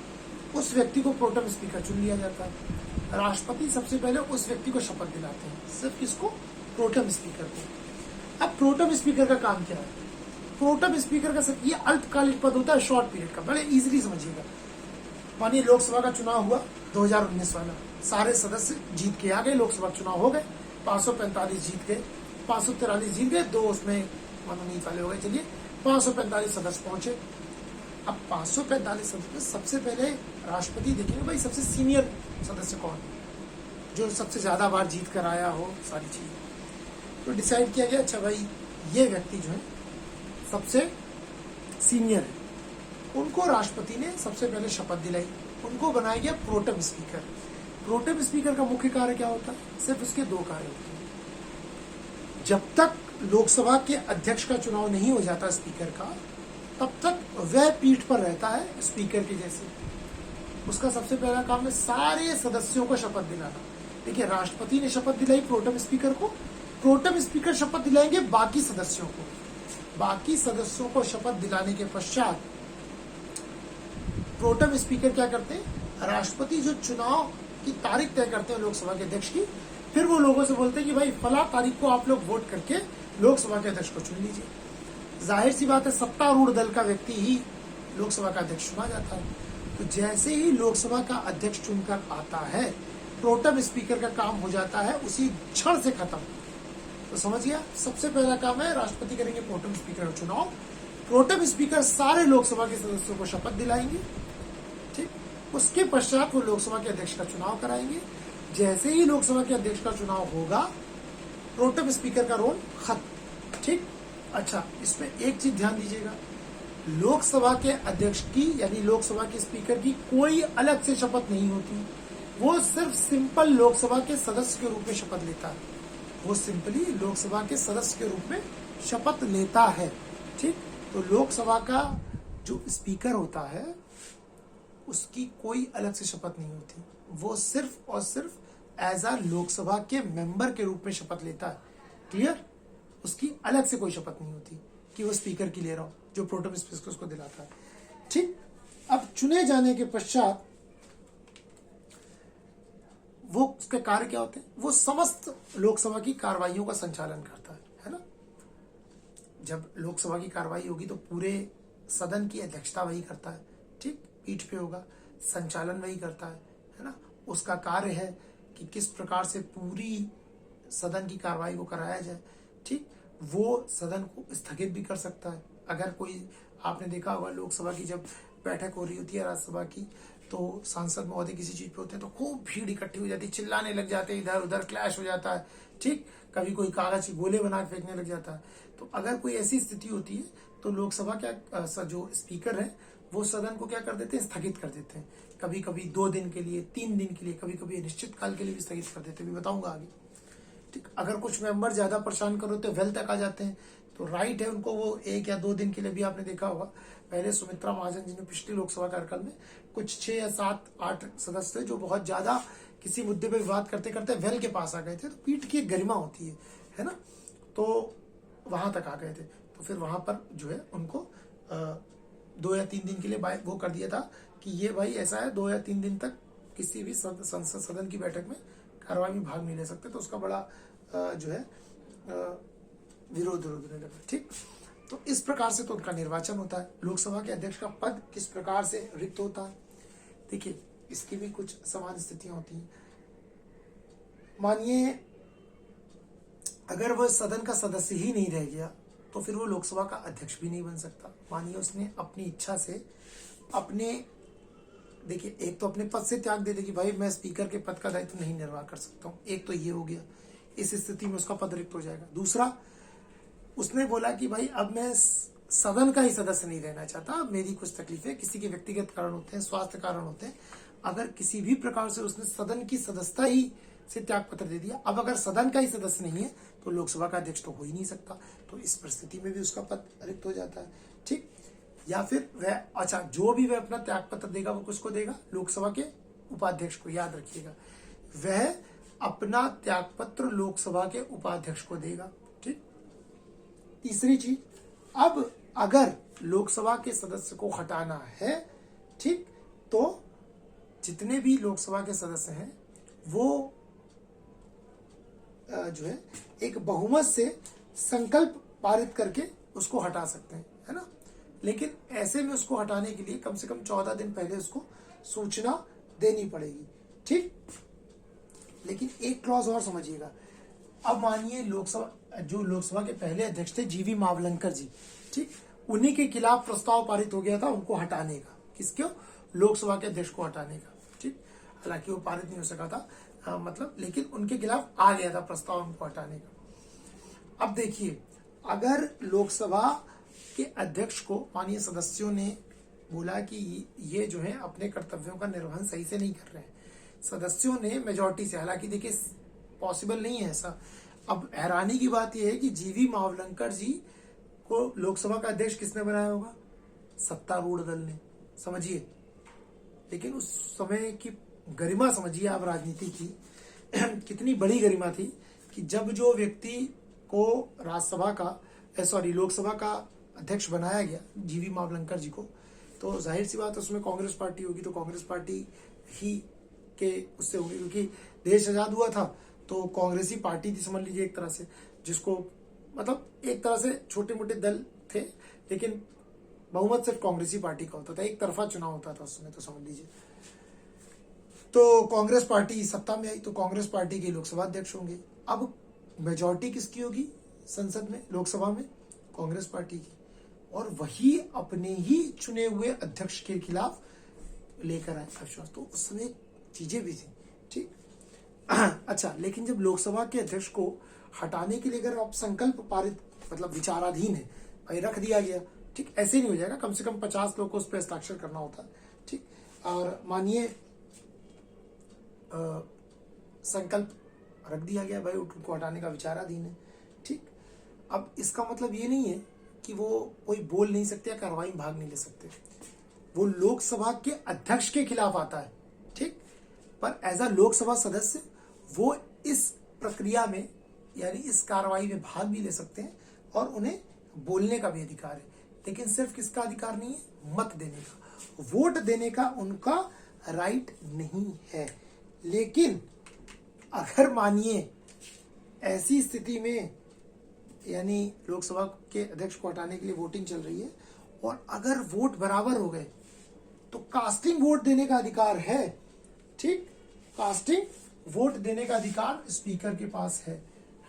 उस व्यक्ति को प्रोटेम स्पीकर चुन लिया जाता है। राष्ट्रपति सबसे पहले उस व्यक्ति को शपथ दिलाते हैं, सिर्फ किसको? प्रोटेम स्पीकर को। अब प्रोटेम स्पीकर का काम क्या है? प्रोटेम स्पीकर का सिर्फ ये अल्पकालिक पद होता है, शॉर्ट पीरियड का। बड़े इजीली समझिएगा। मानिए लोकसभा का चुनाव हुआ 2019 वाला, सारे सदस्य जीत के आ गए, लोकसभा चुनाव हो गए, 545 जीत गए, 543 जीत गए, 2 उसमें मनोनीत वाले हो गए। चलिए 545 सदस्य पहुंचे। अब 545 सदस्य में सबसे पहले राष्ट्रपति देखेंगे भाई सबसे सीनियर सदस्य कौन है, जो सबसे ज्यादा बार जीत कर आया हो, सारी चीजें। तो डिसाइड किया गया, अच्छा भाई ये व्यक्ति जो है सबसे सीनियर है, उनको राष्ट्रपति ने सबसे पहले शपथ दिलाई, उनको बनाया गया प्रोटेम स्पीकर। प्रोटेम स्पीकर का मुख्य कार्य क्या होता है? सिर्फ उसके दो कार्य होते हैं। जब तक लोकसभा के अध्यक्ष का चुनाव नहीं हो जाता स्पीकर का, तब तक वह पीठ पर रहता है स्पीकर के जैसे। उसका सबसे पहला काम है सारे सदस्यों को शपथ दिलाना। देखिए, राष्ट्रपति ने शपथ दिलाई प्रोटेम स्पीकर को, प्रोटेम स्पीकर शपथ दिलाएंगे बाकी सदस्यों को। बाकी सदस्यों को शपथ दिलाने के पश्चात प्रोटेम स्पीकर क्या करते हैं? राष्ट्रपति जो चुनाव की तारीख तय करते हैं लोकसभा के अध्यक्ष की, फिर वो लोगों से बोलते हैं कि भाई फला तारीख को आप लोग वोट करके लोकसभा के अध्यक्ष को चुन लीजिए। जाहिर सी बात है, सत्तारूढ़ दल का व्यक्ति ही लोकसभा का अध्यक्ष चुना जाता है। तो जैसे ही लोकसभा का अध्यक्ष चुनकर आता है, प्रोटेम स्पीकर का काम हो जाता है उसी क्षण से खत्म। तो समझ गया, सबसे पहला काम है राष्ट्रपति करेंगे प्रोटेम स्पीकर का चुनाव, प्रोटेम स्पीकर सारे लोकसभा के सदस्यों को शपथ दिलाएंगे, ठीक। उसके पश्चात वो लोकसभा के अध्यक्ष का चुनाव कराएंगे। जैसे ही लोकसभा के अध्यक्ष का चुनाव होगा, प्रोटेम स्पीकर का रोल खत्म, ठीक। अच्छा, इसमें एक चीज ध्यान दीजिएगा, लोकसभा के अध्यक्ष की यानी लोकसभा के स्पीकर की कोई अलग से शपथ नहीं होती। वो सिर्फ सिंपल लोकसभा के सदस्य के रूप में शपथ लेता है। वो सिंपली लोकसभा के सदस्य के रूप में शपथ लेता है, ठीक। तो लोकसभा का जो स्पीकर होता है उसकी कोई अलग से शपथ नहीं होती। वो सिर्फ और सिर्फ एज अ लोकसभा के मेंबर के रूप में शपथ लेता है। क्लियर? उसकी अलग से कोई शपथ नहीं होती कि वो स्पीकर की ले रहा हो, जो प्रोटेम स्पीकर उसको दिलाता है, ठीक। अब चुने जाने के पश्चात वो उसके कार्य क्या होते हैं? वो समस्त लोकसभा की कार्रवाइयों का संचालन करता है ना। जब लोकसभा की कार्रवाई होगी तो पूरे सदन की अध्यक्षता वही करता है, ठीक। पीठ पे होगा, संचालन वही करता है ना। उसका कार्य है कि किस प्रकार से पूरी सदन की कार्रवाई को कराया जाए, ठीक। वो सदन को स्थगित भी कर सकता है। अगर कोई, आपने देखा होगा लोकसभा की जब बैठक हो रही होती है राज्यसभा की, तो सांसद महोदय किसी चीज पे होते हैं तो खूब भीड़ इकट्ठी हो जाती है, चिल्लाने लग जाते हैं, इधर उधर क्लैश हो जाता है, ठीक। कभी कोई कागज के गोले बना के फेंकने लग जाता है। तो अगर कोई ऐसी स्थिति होती है तो लोकसभा क्या जो स्पीकर है वो सदन को क्या कर देते हैं? स्थगित कर देते हैं। कभी कभी 2 दिन के लिए, 3 दिन के लिए, कभी कभी अनिश्चित काल के लिए भी स्थगित कर देते हैं, भी बताऊंगा आगे, ठीक। अगर कुछ मेंबर ज्यादा परेशान कर होते वेल तक आ जाते हैं तो राइट है उनको, वो 1 या 2 दिन के लिए भी, आपने देखा होगा पहले सुमित्रा महाजन जी ने पिछली लोकसभा कार्यकाल में कुछ 6 या 7, 8 सदस्य थे जो बहुत ज्यादा किसी मुद्दे पे विवाद करते करते वेल के पास आ गए थे। तो पीठ की एक गरिमा होती है ना, तो वहां तक आ गए थे। तो फिर वहां पर जो है उनको 2 या 3 दिन के लिए वो कर दिया था कि ये भाई ऐसा है, 2 या 3 दिन तक किसी भी संसद सदन की बैठक में कार्रवाई में भाग नहीं ले सकते। तो उसका बड़ा जो है विरोध होने लगा, ठीक। तो इस प्रकार से तो उनका निर्वाचन होता है। लोकसभा के अध्यक्ष का पद किस प्रकार से रिक्त होता है, देखिए इसकी भी कुछ समान स्थितियां होती हैं। मानिए अगर वह सदन का सदस्य ही नहीं रह गया तो फिर वो लोकसभा का अध्यक्ष भी नहीं बन सकता। मानिए उसने अपनी इच्छा से अपने, देखिए एक तो अपने पद से त्याग दे दे कि भाई मैं स्पीकर के पद का दायित्व नहीं निर्वाह कर सकता हूं, एक तो ये हो गया, इस स्थिति में उसका पद रिक्त हो जाएगा। दूसरा, उसने बोला कि भाई अब मैं सदन का ही सदस्य नहीं रहना चाहता, मेरी कुछ तकलीफें, किसी के व्यक्तिगत कारण होते हैं, स्वास्थ्य कारण होते हैं, अगर किसी भी प्रकार से उसने सदन की सदस्यता ही से त्याग पत्र दे दिया, अब अगर सदन का ही सदस्य नहीं है तो लोकसभा का अध्यक्ष तो हो ही नहीं सकता। तो इस परिस्थिति में भी उसका पद रिक्त हो जाता है, ठीक। या फिर वह, अच्छा, जो भी वह अपना त्याग पत्र देगा वो किसको देगा? लोकसभा के उपाध्यक्ष को, याद रखिएगा, वह अपना त्याग पत्र लोकसभा के उपाध्यक्ष को देगा, ठीक। तीसरी चीज, अब अगर लोकसभा के सदस्य को हटाना है, ठीक, तो जितने भी लोकसभा के सदस्य हैं वो जो है एक बहुमत से संकल्प पारित करके उसको हटा सकते हैं, है ना। लेकिन ऐसे में उसको हटाने के लिए कम से कम 14 दिन पहले उसको सूचना देनी पड़ेगी, ठीक। लेकिन एक क्लॉज और समझिएगा, अब मानिए लोकसभा के पहले अध्यक्ष थे जीवी मावलंकर जी, ठीक, उन्हीं के खिलाफ प्रस्ताव पारित हो गया था उनको हटाने का। किसको? लोकसभा के अध्यक्ष को हटाने का, ठीक। हालांकि वो पारित नहीं हो सका था, मतलब, लेकिन उनके खिलाफ आ गया था प्रस्ताव उनको हटाने का। अब देखिए, अगर लोकसभा के अध्यक्ष को माननीय सदस्यों ने बोला कि ये जो है अपने कर्तव्यों का निर्वहन सही से नहीं कर रहे हैं, सदस्यों ने मेजॉरिटी से, हालांकि देखिए पॉसिबल नहीं है ऐसा। अब हैरानी की बात यह है कि जीवी मावलंकर जी को लोकसभा का अध्यक्ष किसने बनाया होगा? सत्तारूढ़ दल ने, समझिए। लेकिन उस समय की गरिमा समझिए आप राजनीति की कितनी बड़ी गरिमा थी कि जब जो व्यक्ति को राज्यसभा का सॉरी लोकसभा का अध्यक्ष बनाया गया जीवी मावलंकर जी को, तो जाहिर सी बात है उसमें कांग्रेस पार्टी होगी, तो कांग्रेस पार्टी ही के उससे होगी, क्योंकि देश आजाद हुआ था तो कांग्रेसी पार्टी थी समझ लीजिए एक तरह से, जिसको मतलब एक तरह से छोटे मोटे दल थे लेकिन बहुमत सिर्फ कांग्रेसी पार्टी का होता था, एक तरफा चुनाव होता था उसमें, तो समझ लीजिए। तो कांग्रेस पार्टी सत्ता में आई तो कांग्रेस पार्टी के लोकसभा अध्यक्ष होंगे। अब मेजॉरिटी किसकी होगी संसद में, लोकसभा में? कांग्रेस पार्टी की, और वही अपने ही चुने हुए अध्यक्ष के खिलाफ लेकर आए अविश्वास। तो उस समय चीजें भी थी, ठीक। अच्छा, लेकिन जब लोकसभा के अध्यक्ष को हटाने के लिए अगर आप संकल्प पारित मतलब विचाराधीन है, भाई रख दिया गया, ठीक, ऐसे नहीं हो जाएगा, कम से कम 50 लोग को उस पर हस्ताक्षर करना होता है, ठीक। और मानिए संकल्प रख दिया गया, भाई उनको हटाने का विचाराधीन है, ठीक। अब इसका मतलब ये नहीं है कि वो कोई बोल नहीं सकते या कार्रवाई में भाग नहीं ले सकते, वो लोकसभा के अध्यक्ष के खिलाफ आता है, ठीक। पर एज अ लोकसभा सदस्य वो इस प्रक्रिया में यानी इस कार्रवाई में भाग भी ले सकते हैं और उन्हें बोलने का भी अधिकार है, लेकिन सिर्फ किसका अधिकार नहीं है? मत देने का, वोट देने का उनका राइट नहीं है। लेकिन अगर मानिए ऐसी स्थिति में यानी लोकसभा के अध्यक्ष को हटाने के लिए वोटिंग चल रही है और अगर वोट बराबर हो गए तो कास्टिंग वोट देने का अधिकार है, ठीक। कास्टिंग वोट देने का अधिकार स्पीकर के पास है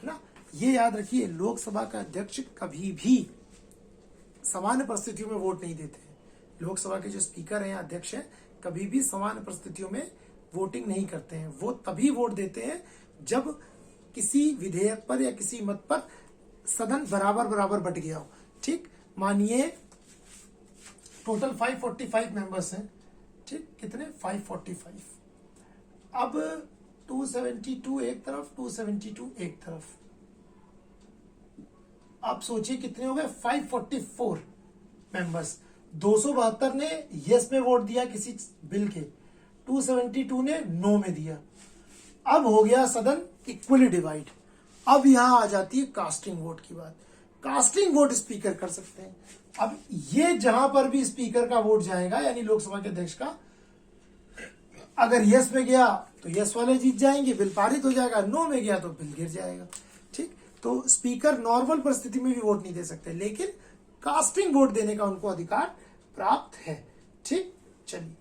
ना। ये याद रखिए, लोकसभा का अध्यक्ष कभी भी सामान्य परिस्थितियों में वोट नहीं देते हैं। लोकसभा के जो स्पीकर हैं, अध्यक्ष हैं, कभी भी सामान्य परिस्थितियों में वोटिंग नहीं करते हैं। वो तभी वोट देते हैं जब किसी विधेयक पर या किसी मत पर सदन बराबर बराबर बट गया हो, ठीक। मानिए टोटल 545 मेंबर्स हैं, ठीक, कितने? 545। अब 272 एक तरफ, 272 एक तरफ, आप सोचिए कितने हो गए? 544 मेंबर्स। 272 ने यस में वोट दिया किसी बिल के, 272 ने नो में दिया। अब हो गया सदन इक्वली डिवाइड। अब यहां आ जाती है कास्टिंग वोट की बात। कास्टिंग वोट स्पीकर कर सकते हैं। अब ये जहां पर भी स्पीकर का वोट जाएगा यानी लोकसभा के अध्यक्ष का, अगर यस में गया तो यस वाले जीत जाएंगे, बिल पारित हो जाएगा, नो में गया तो बिल गिर जाएगा, ठीक। तो स्पीकर नॉर्मल परिस्थिति में भी वोट नहीं दे सकते, लेकिन कास्टिंग वोट देने का उनको अधिकार प्राप्त है, ठीक। चलिए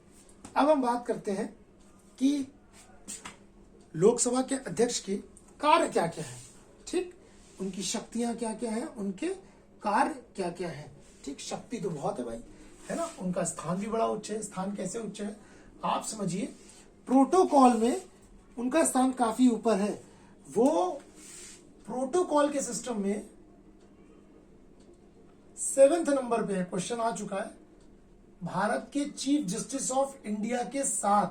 अब हम बात करते हैं कि लोकसभा के अध्यक्ष के कार्य क्या क्या है, ठीक। उनकी शक्तियां क्या क्या है, उनके कार्य क्या क्या है, ठीक। शक्ति तो बहुत है भाई, है ना। उनका स्थान भी बड़ा उच्च है। स्थान कैसे उच्च है आप समझिए, प्रोटोकॉल में उनका स्थान काफी ऊपर है। वो प्रोटोकॉल के सिस्टम में 7वें नंबर पे है, क्वेश्चन आ चुका है। भारत के चीफ जस्टिस ऑफ इंडिया के साथ,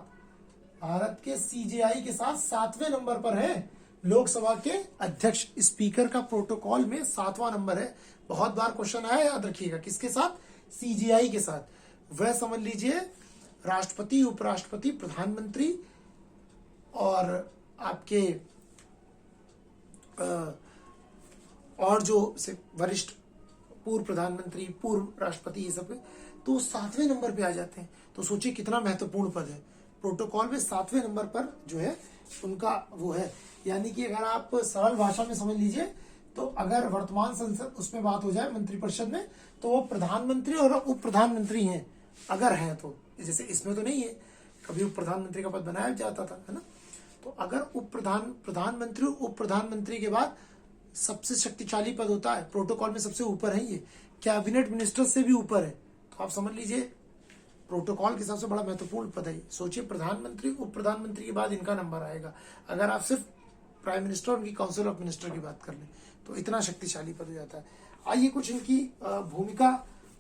भारत के सीजेआई के साथ 7वें नंबर पर है लोकसभा के अध्यक्ष। स्पीकर का प्रोटोकॉल में 7वां नंबर है। बहुत बार क्वेश्चन आया, याद रखिएगा, किसके साथ? सीजेआई के साथ। वह समझ लीजिए राष्ट्रपति, उपराष्ट्रपति, प्रधानमंत्री और आपके और जो वरिष्ठ पूर्व प्रधानमंत्री, पूर्व राष्ट्रपति, ये सब तो 7वें नंबर पे आ जाते हैं। तो सोचिए कितना महत्वपूर्ण पद है। प्रोटोकॉल में 7वें नंबर पर जो है उनका वो है। यानी कि अगर आप सरल भाषा में समझ लीजिए तो अगर वर्तमान संसद उसमें बात हो जाए मंत्रिपरिषद में, तो वो प्रधानमंत्री और उप प्रधानमंत्री हैं अगर हैं तो। जैसे इसमें तो नहीं है, कभी उप प्रधानमंत्री का पद बनाया जाता था, है ना। तो अगर प्रधानमंत्री, उप प्रधानमंत्री के बाद सबसे शक्तिशाली पद होता है, प्रोटोकॉल में सबसे ऊपर है, ये कैबिनेट मिनिस्टर से भी ऊपर है। तो आप समझ लीजिए प्रोटोकॉल के सबसे बड़ा महत्वपूर्ण पद है। सोचिए प्रधानमंत्री, उप प्रधानमंत्री के बाद इनका नंबर आएगा। अगर आप सिर्फ प्राइम मिनिस्टर और उनकी काउंसिल ऑफ मिनिस्टर की बात कर लें तो इतना शक्तिशाली पद हो जाता है। आइए कुछ इनकी भूमिका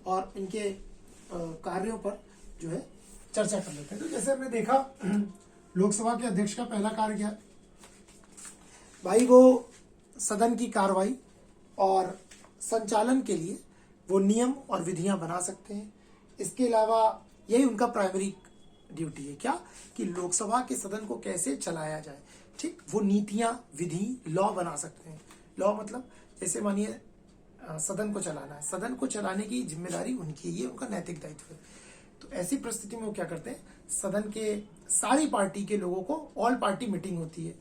और इनके कार्यों पर जो है चर्चा कर लेते हैं। तो जैसे हमने देखा लोकसभा के अध्यक्ष का पहला कार्य क्या है भाई? वो सदन की कार्रवाई और संचालन के लिए वो नियम और विधियां बना सकते हैं। इसके अलावा यही उनका प्राइमरी ड्यूटी है, क्या कि लोकसभा के सदन को कैसे चलाया जाए। ठीक, वो नीतियां, विधि, लॉ बना सकते हैं। लॉ मतलब जैसे मानिए सदन को चलाना है, सदन को चलाने की जिम्मेदारी उनकी, ये उनका नैतिक दायित्व है। तो ऐसी परिस्थिति में वो क्या करते हैं, सदन के सारी पार्टी के लोगों को ऑल पार्टी मीटिंग होती है,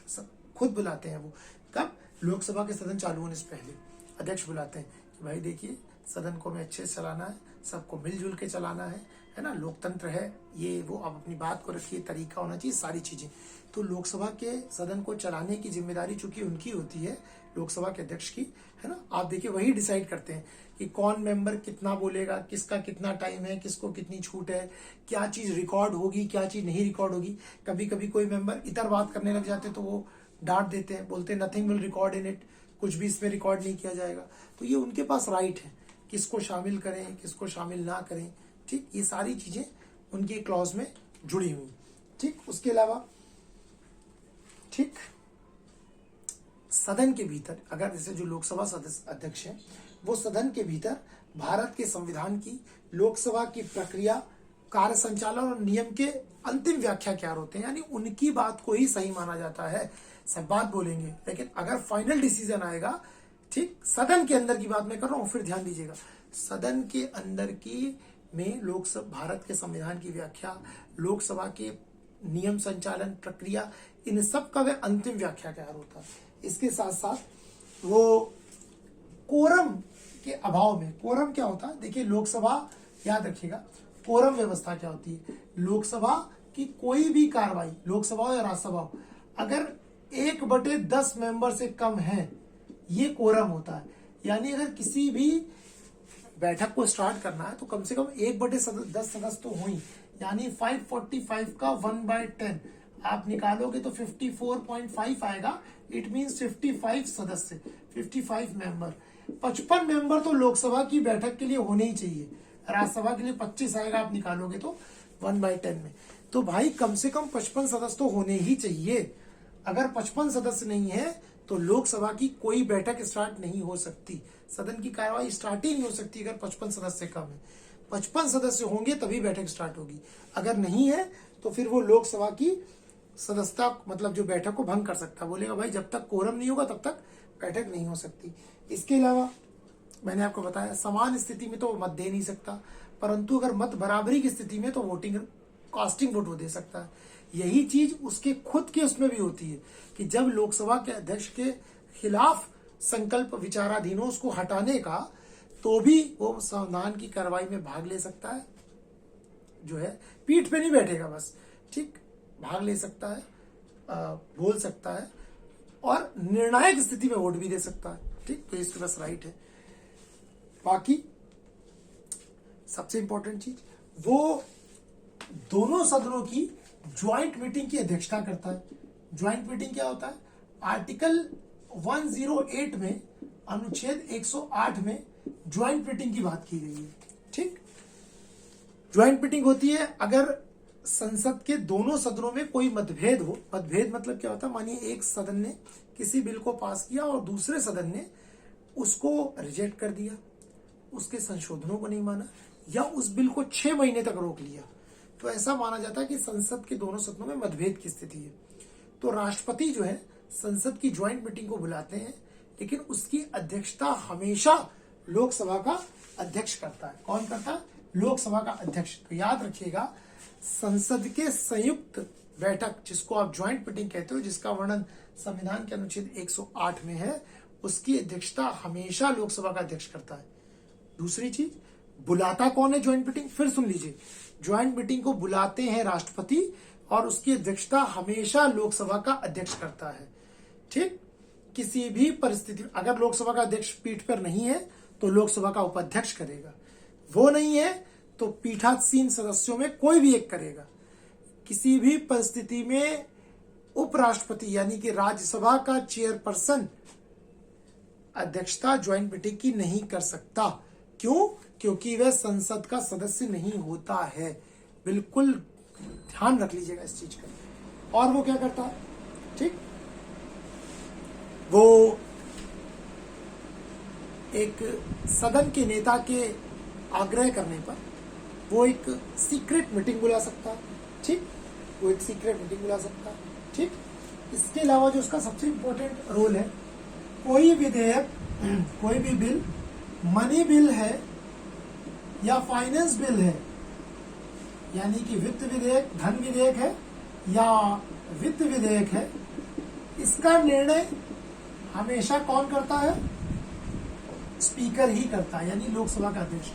खुद बुलाते हैं वो। कब? लोकसभा के सदन चालू होने से पहले अध्यक्ष बुलाते हैं कि भाई देखिए सदन को हमें अच्छे से चलाना है, सबको मिलजुल के चलाना है ना, लोकतंत्र है ये वो, आप अपनी बात को रखिए, तरीका होना चाहिए, सारी चीजें। तो लोकसभा के सदन को चलाने की जिम्मेदारी चूंकि उनकी होती है, लोकसभा के अध्यक्ष की, है ना। आप देखिए वही डिसाइड करते हैं कि कौन मेंबर कितना बोलेगा, किसका कितना टाइम है, किसको कितनी छूट है, क्या चीज रिकॉर्ड होगी, क्या चीज नहीं रिकॉर्ड होगी। कभी कभी कोई मेंबर इतर बात करने लग जाते तो वो डांट देते हैं, बोलते हैं nothing will record in it, कुछ भी इसमें रिकॉर्ड नहीं किया जाएगा। तो ये उनके पास राइट है, किसको शामिल करें, किसको शामिल ना करें। ठीक, ये सारी चीजें उनकी क्लॉज में जुड़ी हुई। ठीक, उसके अलावा ठीक सदन के भीतर अगर जैसे जो लोकसभा सदस्य अध्यक्ष हैं वो सदन के भीतर भारत के संविधान की, लोकसभा की प्रक्रिया, कार्य संचालन और नियम के अंतिम व्याख्याकार होते हैं, यानी उनकी बात को ही सही माना जाता है। सब बात बोलेंगे लेकिन अगर फाइनल डिसीजन आएगा, ठीक, सदन के अंदर की बात मैं कर रहा हूं, फिर ध्यान दीजिएगा, सदन के अंदर की में लोकसभा, भारत के संविधान की व्याख्या, लोकसभा के नियम संचालन प्रक्रिया, इन सब का वह अंतिम व्याख्याकार होता है। इसके साथ साथ वो कोरम के अभाव में, कोरम क्या होता है देखिए, लोकसभा याद रखिएगा, कोरम व्यवस्था क्या होती है, लोकसभा की कोई भी कार्रवाई, लोकसभा या राज्यसभा हो, अगर 1/10 मेंबर से कम है, ये कोरम होता है। यानी अगर किसी भी बैठक को स्टार्ट करना है तो कम से कम 1/10 सदस्य तो हुई, यानी 545 का 1/10 आप निकालोगे तो 54.5 आएगा। इट मीन्स 55 सदस्य, 55 मेंबर। 55 मेंबर तो लोकसभा की बैठक के लिए होने ही चाहिए, राज्यसभा के लिए 25 आएगा, आप निकालोगे तो 1/10 में। तो भाई कम से कम 55 सदस्य तो होने ही चाहिए। अगर 55 सदस्य नहीं है तो लोकसभा की कोई बैठक स्टार्ट नहीं हो सकती, सदन की कार्रवाई स्टार्ट ही नहीं हो सकती अगर 55 सदस्य कम है। 55 सदस्य होंगे तभी बैठक स्टार्ट होगी, अगर नहीं है तो फिर वो लोकसभा की सदस्यता मतलब जो बैठक को भंग कर सकता है, बोलेगा भाई जब तक कोरम नहीं होगा तब तक बैठक नहीं हो सकती। इसके अलावा मैंने आपको बताया समान स्थिति में तो मत दे नहीं सकता, परंतु अगर मत बराबरी की स्थिति में तो वोटिंग, कास्टिंग वोट वो दे सकता है। यही चीज उसके खुद के उसमें भी होती है कि जब लोकसभा के अध्यक्ष के खिलाफ संकल्प विचाराधीन हो उसको हटाने का, तो भी वो संविधान की कार्रवाई में भाग ले सकता है, जो है पीठ पे नहीं बैठेगा बस, ठीक, भाग ले सकता है, बोल सकता है और निर्णायक स्थिति में वोट भी दे सकता है। ठीक, तो इसके पास राइट है। बाकी सबसे इंपॉर्टेंट चीज, वो दोनों सदनों की ज्वाइंट मीटिंग की अध्यक्षता करता है। ज्वाइंट मीटिंग क्या होता है? आर्टिकल 108 में, अनुच्छेद 108 में ज्वाइंट मीटिंग की बात की गई है। ठीक, ज्वाइंट मीटिंग होती है अगर संसद के दोनों सदनों में कोई मतभेद हो। मतभेद मतलब क्या होता है? मानिए एक सदन ने किसी बिल को पास किया और दूसरे सदन ने उसको रिजेक्ट कर दिया, उसके संशोधनों को नहीं माना या उस बिल को 6 महीने तक रोक लिया, तो ऐसा माना जाता है कि संसद के दोनों सदनों में मतभेद की स्थिति है। तो राष्ट्रपति जो है संसद की ज्वाइंट मीटिंग को बुलाते हैं, लेकिन उसकी अध्यक्षता हमेशा लोकसभा का अध्यक्ष करता है। कौन करता है? लोकसभा का अध्यक्ष। तो याद रखिएगा, संसद के संयुक्त बैठक जिसको आप ज्वाइंट मीटिंग कहते हो, जिसका वर्णन संविधान के अनुच्छेद 108 में है, उसकी अध्यक्षता हमेशा लोकसभा का अध्यक्ष करता है। दूसरी चीज, बुलाता कौन है ज्वाइंट मीटिंग? फिर सुन लीजिए, ज्वाइंट मीटिंग को बुलाते हैं राष्ट्रपति और उसकी अध्यक्षता हमेशा लोकसभा का अध्यक्ष करता है। ठीक, किसी भी परिस्थिति अगर लोकसभा का अध्यक्ष पीठ पर नहीं है तो लोकसभा का उपाध्यक्ष करेगा, वो नहीं है तो पीठासीन सदस्यों में कोई भी एक करेगा। किसी भी परिस्थिति में उपराष्ट्रपति यानी कि राज्यसभा का चेयरपर्सन अध्यक्षता ज्वाइंट मीटिंग की नहीं कर सकता। क्यों? क्योंकि वह संसद का सदस्य नहीं होता है। बिल्कुल ध्यान रख लीजिएगा इस चीज का। और वो क्या करता है, ठीक, वो एक सदन के नेता के आग्रह करने पर वो एक सीक्रेट मीटिंग बुला सकता है, ठीक, वो एक सीक्रेट मीटिंग बुला सकता है, ठीक। इसके अलावा जो उसका सबसे इंपॉर्टेंट रोल है, कोई विधेयक, कोई भी बिल मनी बिल है या फाइनेंस बिल है, यानी कि वित्त विधेयक, धन विधेयक है या वित्त विधेयक है, इसका निर्णय हमेशा कौन करता है, स्पीकर ही करता है, यानी लोकसभा का अध्यक्ष।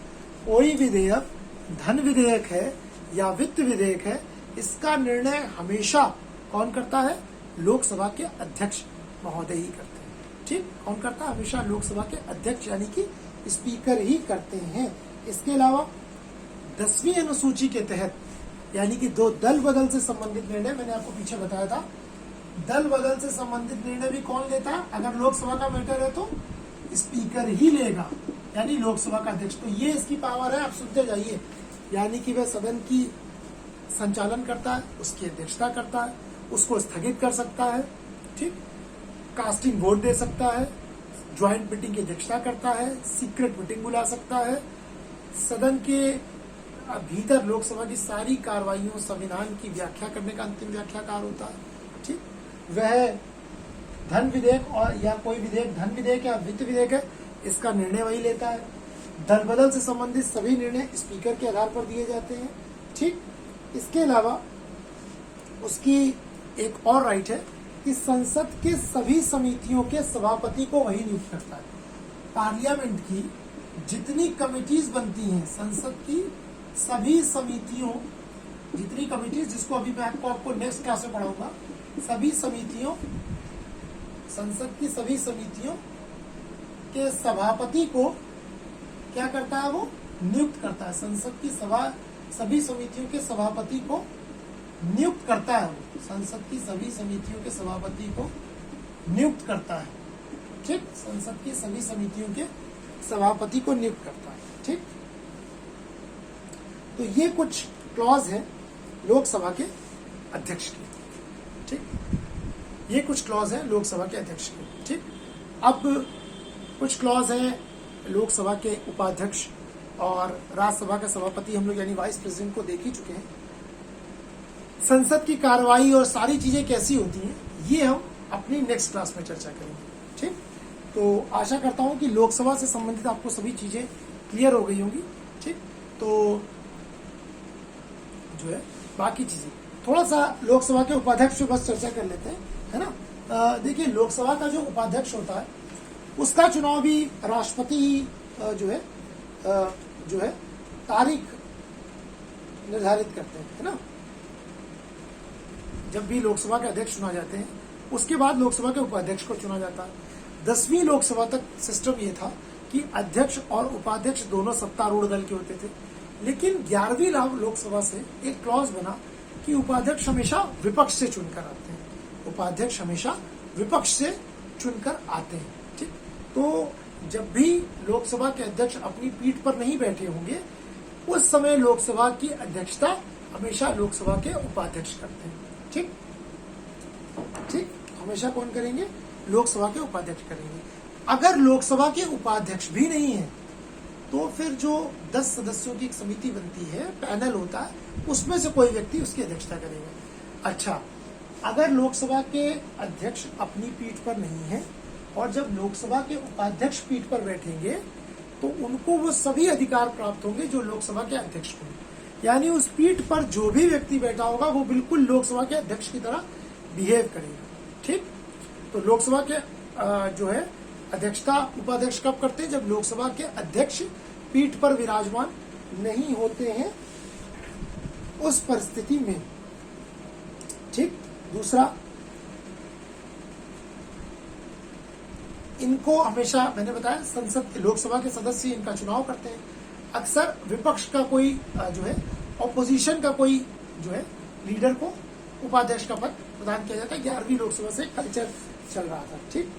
कोई विधेयक धन विधेयक है या वित्त विधेयक है, इसका निर्णय हमेशा कौन करता है, लोकसभा के अध्यक्ष महोदय ही करते हैं, ठीक। कौन करता है, हमेशा लोकसभा के अध्यक्ष यानी कि स्पीकर ही करते हैं। इसके अलावा 10वीं अनुसूची के तहत, यानी कि दो दल बदल से संबंधित निर्णय, मैंने आपको पीछे बताया था, दल बदल से संबंधित निर्णय भी कौन लेता है, अगर लोकसभा का मैटर है तो स्पीकर ही लेगा, यानी लोकसभा का अध्यक्ष। तो ये इसकी पावर है, आप सुनते जाइए, यानी कि वह सदन की संचालन करता है, उसकी अध्यक्षता करता है, उसको स्थगित कर सकता है, ठीक, कास्टिंग वोट दे सकता है, ज्वाइंट मीटिंग की अध्यक्षता करता है, सीक्रेट मीटिंग बुला सकता है, सदन के भीतर लोकसभा की सारी कार्रवाइयों, संविधान की व्याख्या करने का अंतिम व्याख्याकार होता है, ठीक। वह धन विधेयक और या कोई विधेयक धन विधेयक या वित्त विधेयक है, इसका निर्णय वही लेता है। दल बदल से संबंधित सभी निर्णय स्पीकर के आधार पर दिए जाते हैं, ठीक। इसके अलावा उसकी एक और राइट है कि संसद के सभी समितियों के सभापति को वही नियुक्त करता है। पार्लियामेंट की जितनी कमिटीज बनती हैं, संसद की सभी समितियों, जितनी कमिटीज, जिसको अभी मैं आपको नेक्स्ट क्लास में पढ़ाऊंगा, सभी समितियों, संसद की सभी समितियों के सभापति को क्या करता है, वो नियुक्त करता है। संसद की सभी समितियों के सभापति को नियुक्त करता है, वो संसद की सभी समितियों के सभापति को नियुक्त करता है, ठीक। संसद की सभी समितियों के सभापति को नियुक्त करता है, ठीक। तो ये कुछ क्लॉज है लोकसभा के अध्यक्ष की, ठीक। ये कुछ क्लॉज है लोकसभा के अध्यक्ष की, ठीक। अब कुछ क्लॉज है लोकसभा के उपाध्यक्ष और राज्यसभा का सभापति, हम लोग यानी वाइस प्रेसिडेंट को देख ही चुके हैं। संसद की कार्रवाई और सारी चीजें कैसी होती हैं, ये हम अपनी नेक्स्ट क्लास में चर्चा करेंगे, ठीक। तो आशा करता हूं कि लोकसभा से संबंधित आपको सभी चीजें क्लियर हो गई होंगी, ठीक। तो जो है बाकी चीजें थोड़ा सा लोकसभा के उपाध्यक्ष पर बस चर्चा कर लेते हैं, है ना। देखिए, लोकसभा का जो उपाध्यक्ष होता है उसका चुनाव भी राष्ट्रपति ही जो है तारीख निर्धारित करते हैं, है ना। जब भी लोकसभा के अध्यक्ष चुना जाते हैं, उसके बाद लोकसभा के उपाध्यक्ष को चुना जाता है। 10वीं लोकसभा तक सिस्टम ये था कि अध्यक्ष और उपाध्यक्ष दोनों सत्तारूढ़ दल के होते थे, लेकिन 11वीं लोकसभा से एक क्लॉज बना कि उपाध्यक्ष हमेशा विपक्ष से चुनकर आते हैं, उपाध्यक्ष हमेशा विपक्ष से चुनकर आते हैं, ठीक। तो जब भी लोकसभा के अध्यक्ष अपनी पीठ पर नहीं बैठे होंगे, उस समय लोकसभा की अध्यक्षता हमेशा लोकसभा के उपाध्यक्ष करते हैं, ठीक, ठीक। हमेशा कौन करेंगे, लोकसभा के उपाध्यक्ष करेंगे। अगर लोकसभा के उपाध्यक्ष भी नहीं है तो फिर जो 10 सदस्यों की एक समिति बनती है, पैनल होता है, उसमें से कोई व्यक्ति उसकी अध्यक्षता करेगा। अच्छा, अगर लोकसभा के अध्यक्ष अपनी पीठ पर नहीं है और जब लोकसभा के उपाध्यक्ष पीठ पर बैठेंगे तो उनको वो सभी अधिकार प्राप्त होंगे जो लोकसभा के अध्यक्ष को, यानी उस पीठ पर जो भी व्यक्ति बैठा होगा वो बिल्कुल लोकसभा के अध्यक्ष की तरह बिहेव करेगा, ठीक। तो लोकसभा के जो है अध्यक्षता उपाध्यक्ष कब करते हैं, जब लोकसभा के अध्यक्ष पीठ पर विराजमान नहीं होते हैं, उस परिस्थिति में, ठीक। दूसरा, इनको हमेशा मैंने बताया संसद लोकसभा के सदस्य इनका चुनाव करते हैं। अक्सर विपक्ष का कोई जो है, ऑपोजिशन का कोई जो है लीडर को उपाध्यक्ष का पद प्रदान किया जाता है। 11वीं लोकसभा से कल्चर चल रहा था, ठीक।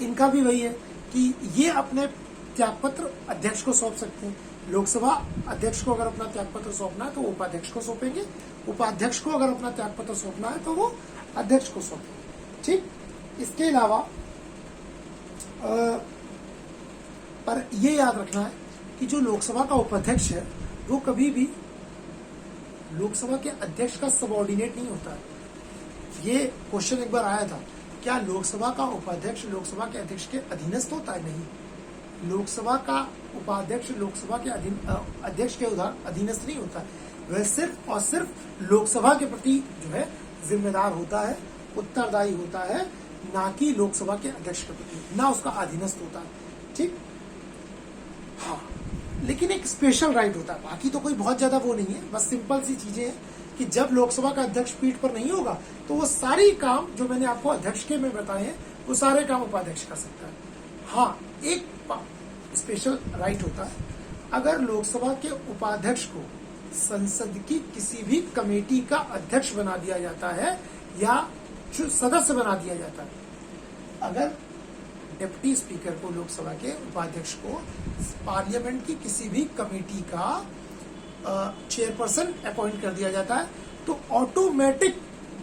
इनका भी वही है कि ये अपने त्यागपत्र अध्यक्ष को सौंप सकते हैं, लोकसभा अध्यक्ष को अगर अपना त्यागपत्र सौंपना है तो वो उपाध्यक्ष को सौंपेंगे, उपाध्यक्ष को अगर अपना त्यागपत्र सौंपना है तो वो अध्यक्ष को सौंपेंगे। ठीक, इसके अलावा पर ये याद रखना है कि जो लोकसभा का उपाध्यक्ष है वो कभी भी लोकसभा के अध्यक्ष का सबऑर्डिनेट नहीं होता है। ये क्वेश्चन एक बार आया था, क्या लोकसभा का उपाध्यक्ष लोकसभा के अध्यक्ष के अधीनस्थ होता है? नहीं, लोकसभा का उपाध्यक्ष लोकसभा के अध्यक्ष के अधीनस्थ नहीं होता है। वह सिर्फ और सिर्फ लोकसभा के प्रति जो है जिम्मेदार होता है, उत्तरदायी होता है, ना कि लोकसभा के अध्यक्ष के प्रति, ना उसका अधीनस्थ होता है। ठीक, हाँ, लेकिन एक स्पेशल राइट होता है, बाकी तो कोई बहुत ज्यादा वो नहीं है, बस सिंपल सी चीजें हैं कि जब लोकसभा का अध्यक्ष पीठ पर नहीं होगा तो वो सारी काम जो मैंने आपको अध्यक्ष के में बताए हैं वो सारे काम उपाध्यक्ष कर सकता है। हाँ, एक स्पेशल राइट होता है, अगर लोकसभा के उपाध्यक्ष को संसद की किसी भी कमेटी का अध्यक्ष बना दिया जाता है या सदस्य बना दिया जाता है, अगर डिप्टी स्पीकर को, लोकसभा के उपाध्यक्ष को पार्लियामेंट की किसी भी कमेटी का चेयरपर्सन अपॉइंट कर दिया जाता है तो ऑटोमेटिक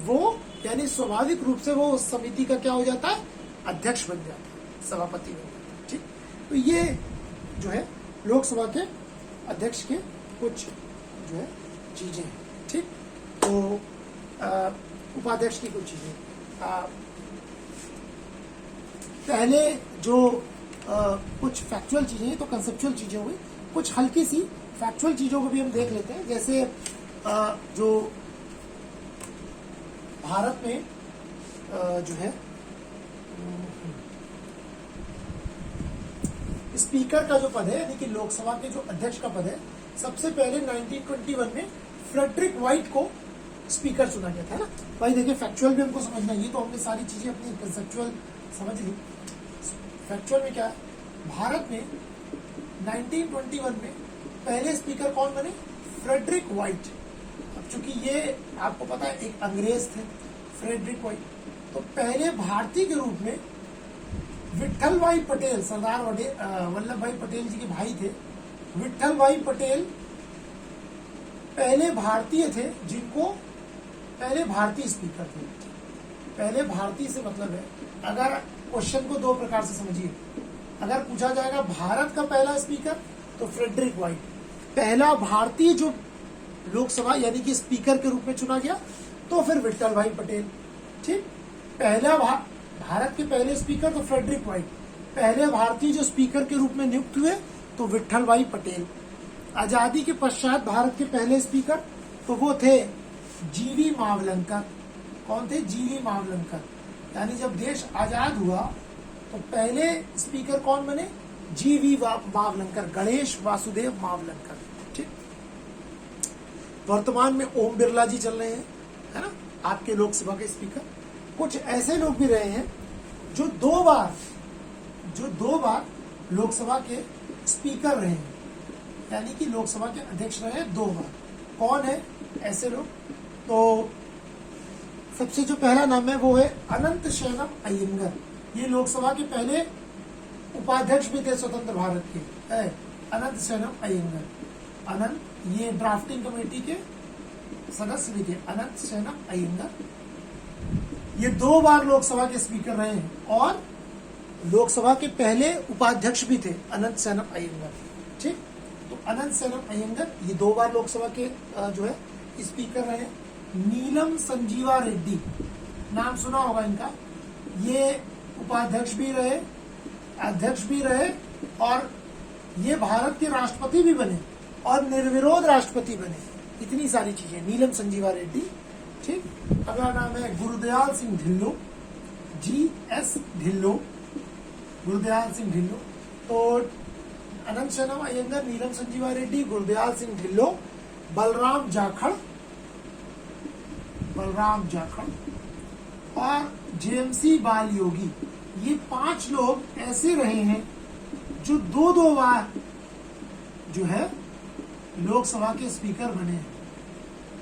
वो, यानी स्वाभाविक रूप से वो उस समिति का क्या हो जाता है? अध्यक्ष बन जाता है, सभापति बन जाता है। ठीक, तो ये जो है लोकसभा के अध्यक्ष के कुछ जो है चीजें हैं। ठीक, तो उपाध्यक्ष की कुछ चीजें, पहले जो कुछ फैक्चुअल चीजें, तो कंसेप्चुअल चीजें हुई, कुछ हल्की सी फैक्चुअल चीजों को भी हम देख लेते हैं। जैसे जो भारत में जो है स्पीकर का जो पद है, यानी कि लोकसभा के जो अध्यक्ष का पद है, सबसे पहले 1921 में फ्रेडरिक व्हाइट को स्पीकर चुना गया था ना। भाई देखिए, फैक्चुअल भी हमको समझना है, तो हमने सारी चीजें अपनी कंसेप्चुअल समझ ली। फैक्चुअल में क्या है, भारत में 1921 में पहले स्पीकर कौन बने? Frederick White. अब चूंकि ये आपको पता है एक अंग्रेज थे, फ्रेडरिक व्हाइट, तो पहले भारतीय के रूप में विट्ठल भाई पटेल, सरदार वल्लभ भाई पटेल जी के भाई थे, विट्ठल भाई पटेल पहले भारतीय थे जिनको पहले भारतीय स्पीकर थे। पहले भारतीय से मतलब है, अगर क्वेश्चन को दो प्रकार से समझिए, अगर पूछा जाएगा भारत का पहला स्पीकर तो फ्रेडरिक व्हाइट, पहला भारतीय जो लोकसभा यानी कि स्पीकर के रूप में चुना गया तो फिर विट्ठल भाई पटेल। ठीक, पहला भारत के पहले स्पीकर तो फ्रेडरिक व्हाइट, पहले भारतीय जो स्पीकर के रूप में नियुक्त हुए तो विट्ठल भाई पटेल। आजादी के पश्चात भारत के पहले स्पीकर तो वो थे जीवी मावलंकर। कौन थे? जीवी मावलंकर। यानी जब देश आजाद हुआ तो पहले स्पीकर कौन बने? जीवी मावलंकर, गणेश वासुदेव मावलंकर। ठीक, वर्तमान में ओम बिरला जी चल रहे हैं, है ना, आपके लोकसभा के स्पीकर। कुछ ऐसे लोग भी रहे हैं जो दो बार लोकसभा के स्पीकर रहे हैं, यानी कि लोकसभा के अध्यक्ष रहे हैं 2 बार। कौन है ऐसे लोग? तो सबसे जो पहला नाम है वो है अनंत शयनम अय्यंगार। ये लोकसभा के पहले उपाध्यक्ष भी थे स्वतंत्र भारत के, है अनंत शयनम अय्यंगार। अनंत, ये ड्राफ्टिंग कमेटी के सदस्य भी थे, अनंत शयनम अय्यंगार। ये 2 बार लोकसभा के स्पीकर रहे हैं और लोकसभा के पहले उपाध्यक्ष भी थे अनंत शयनम अय्यंगार। ठीक, तो अनंत शयनम अय्यंगार ये 2 बार लोकसभा के जो है स्पीकर रहे। नीलम संजीवा रेड्डी, नाम सुना होगा इनका, ये उपाध्यक्ष भी रहे, अध्यक्ष भी रहे और ये भारत के राष्ट्रपति भी बने और निर्विरोध राष्ट्रपति बने। इतनी सारी चीजें, नीलम संजीवा रेड्डी। ठीक, अगला नाम है गुरुदयाल सिंह ढिल्लो, GS ढिल्लो, गुरुदयाल सिंह ढिल्लो। तो अनंत शयनम अय्यंगार, नीलम संजीवा रेड्डी, गुरुदयाल सिंह ढिल्लो, बलराम जाखड़ और JMC बालयोगी। ये 5 लोग ऐसे रहे हैं जो 2 बार जो है लोकसभा के स्पीकर बने हैं।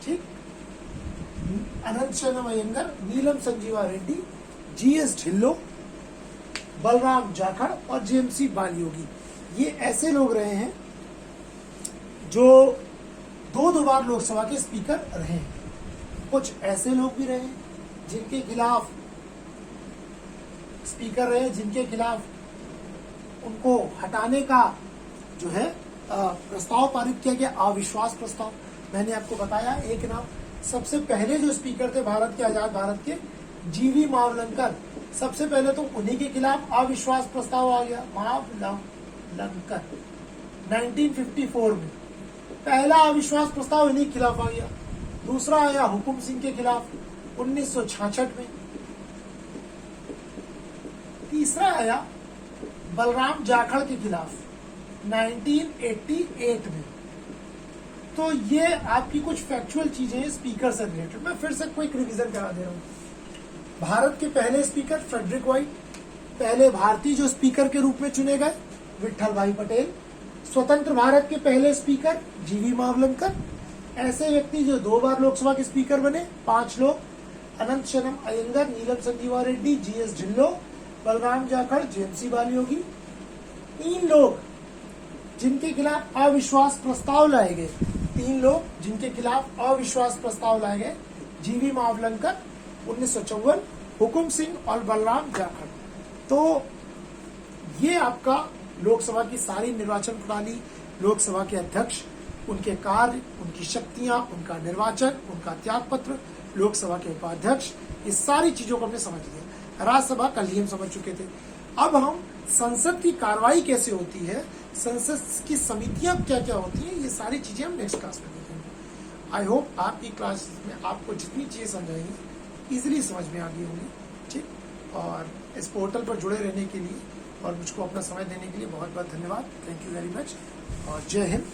ठीक, अनंत शयनम अय्यंगार, नीलम संजीवा रेड्डी, GS ढिल्लो, बलराम जाखड़ और JMC बालयोगी। ये ऐसे लोग रहे हैं जो दो बार लोकसभा के स्पीकर रहे हैं। कुछ ऐसे लोग भी रहे जिनके खिलाफ स्पीकर रहे, जिनके खिलाफ उनको हटाने का जो है प्रस्ताव पारित किया गया, अविश्वास प्रस्ताव। मैंने आपको बताया एक नाम, सबसे पहले जो स्पीकर थे भारत के, आजाद भारत के, जीवी मावलंकर। सबसे पहले तो उन्हीं के खिलाफ अविश्वास प्रस्ताव आ गया, मावलंकर 1954 में पहला अविश्वास प्रस्ताव इन्हीं के खिलाफ आ गया। दूसरा आया हुकुम सिंह के खिलाफ 1966 में। तीसरा आया बलराम जाखड़ के खिलाफ 1988 में। तो ये आपकी कुछ फैक्चुअल चीजें हैं स्पीकर से रिलेटेड। मैं फिर से क्विक रिवीजन करा दे रहा हूं। भारत के पहले स्पीकर फ्रेडरिक वाइट, पहले भारतीय जो स्पीकर के रूप में चुने गए विट्ठल भाई पटेल। स्वतंत्र भारत के पहले स्पीकर जीवी मावलंकर। ऐसे व्यक्ति जो 2 बार लोकसभा के स्पीकर बने 5 लोग, अनंत शनम अयंगर, नीलम संजीवा रेड्डी, जीएस ढिल्लो, बलराम जाखड़, जेएमसी बालियोगी। 3 लोग जिनके खिलाफ अविश्वास प्रस्ताव लाए गए, 3 लोग जिनके खिलाफ अविश्वास प्रस्ताव लाए गए, जीवी मावलंकर 1954, हुकुम सिंह और बलराम जाखड़। तो ये आपका लोकसभा की सारी निर्वाचन प्रणाली, लोकसभा के अध्यक्ष, उनके कार्य, उनकी शक्तियां, उनका निर्वाचन, उनका त्यागपत्र, लोकसभा के उपाध्यक्ष, इस सारी चीजों को हमने समझ लिया। राज्यसभा कल ही हम समझ चुके थे। अब हम संसद की कार्रवाई कैसे होती है, संसद की समितियां क्या क्या होती हैं, ये सारी चीजें हम नेक्स्ट क्लास में देखेंगे। आई होप आपकी क्लास में आपको जितनी चीजें समझाएंगी इजिली समझ में आ गई होंगी। ठीक, और इस पोर्टल पर जुड़े रहने के लिए और मुझको अपना समय देने के लिए बहुत बहुत धन्यवाद। थैंक यू वेरी मच और जय हिंद।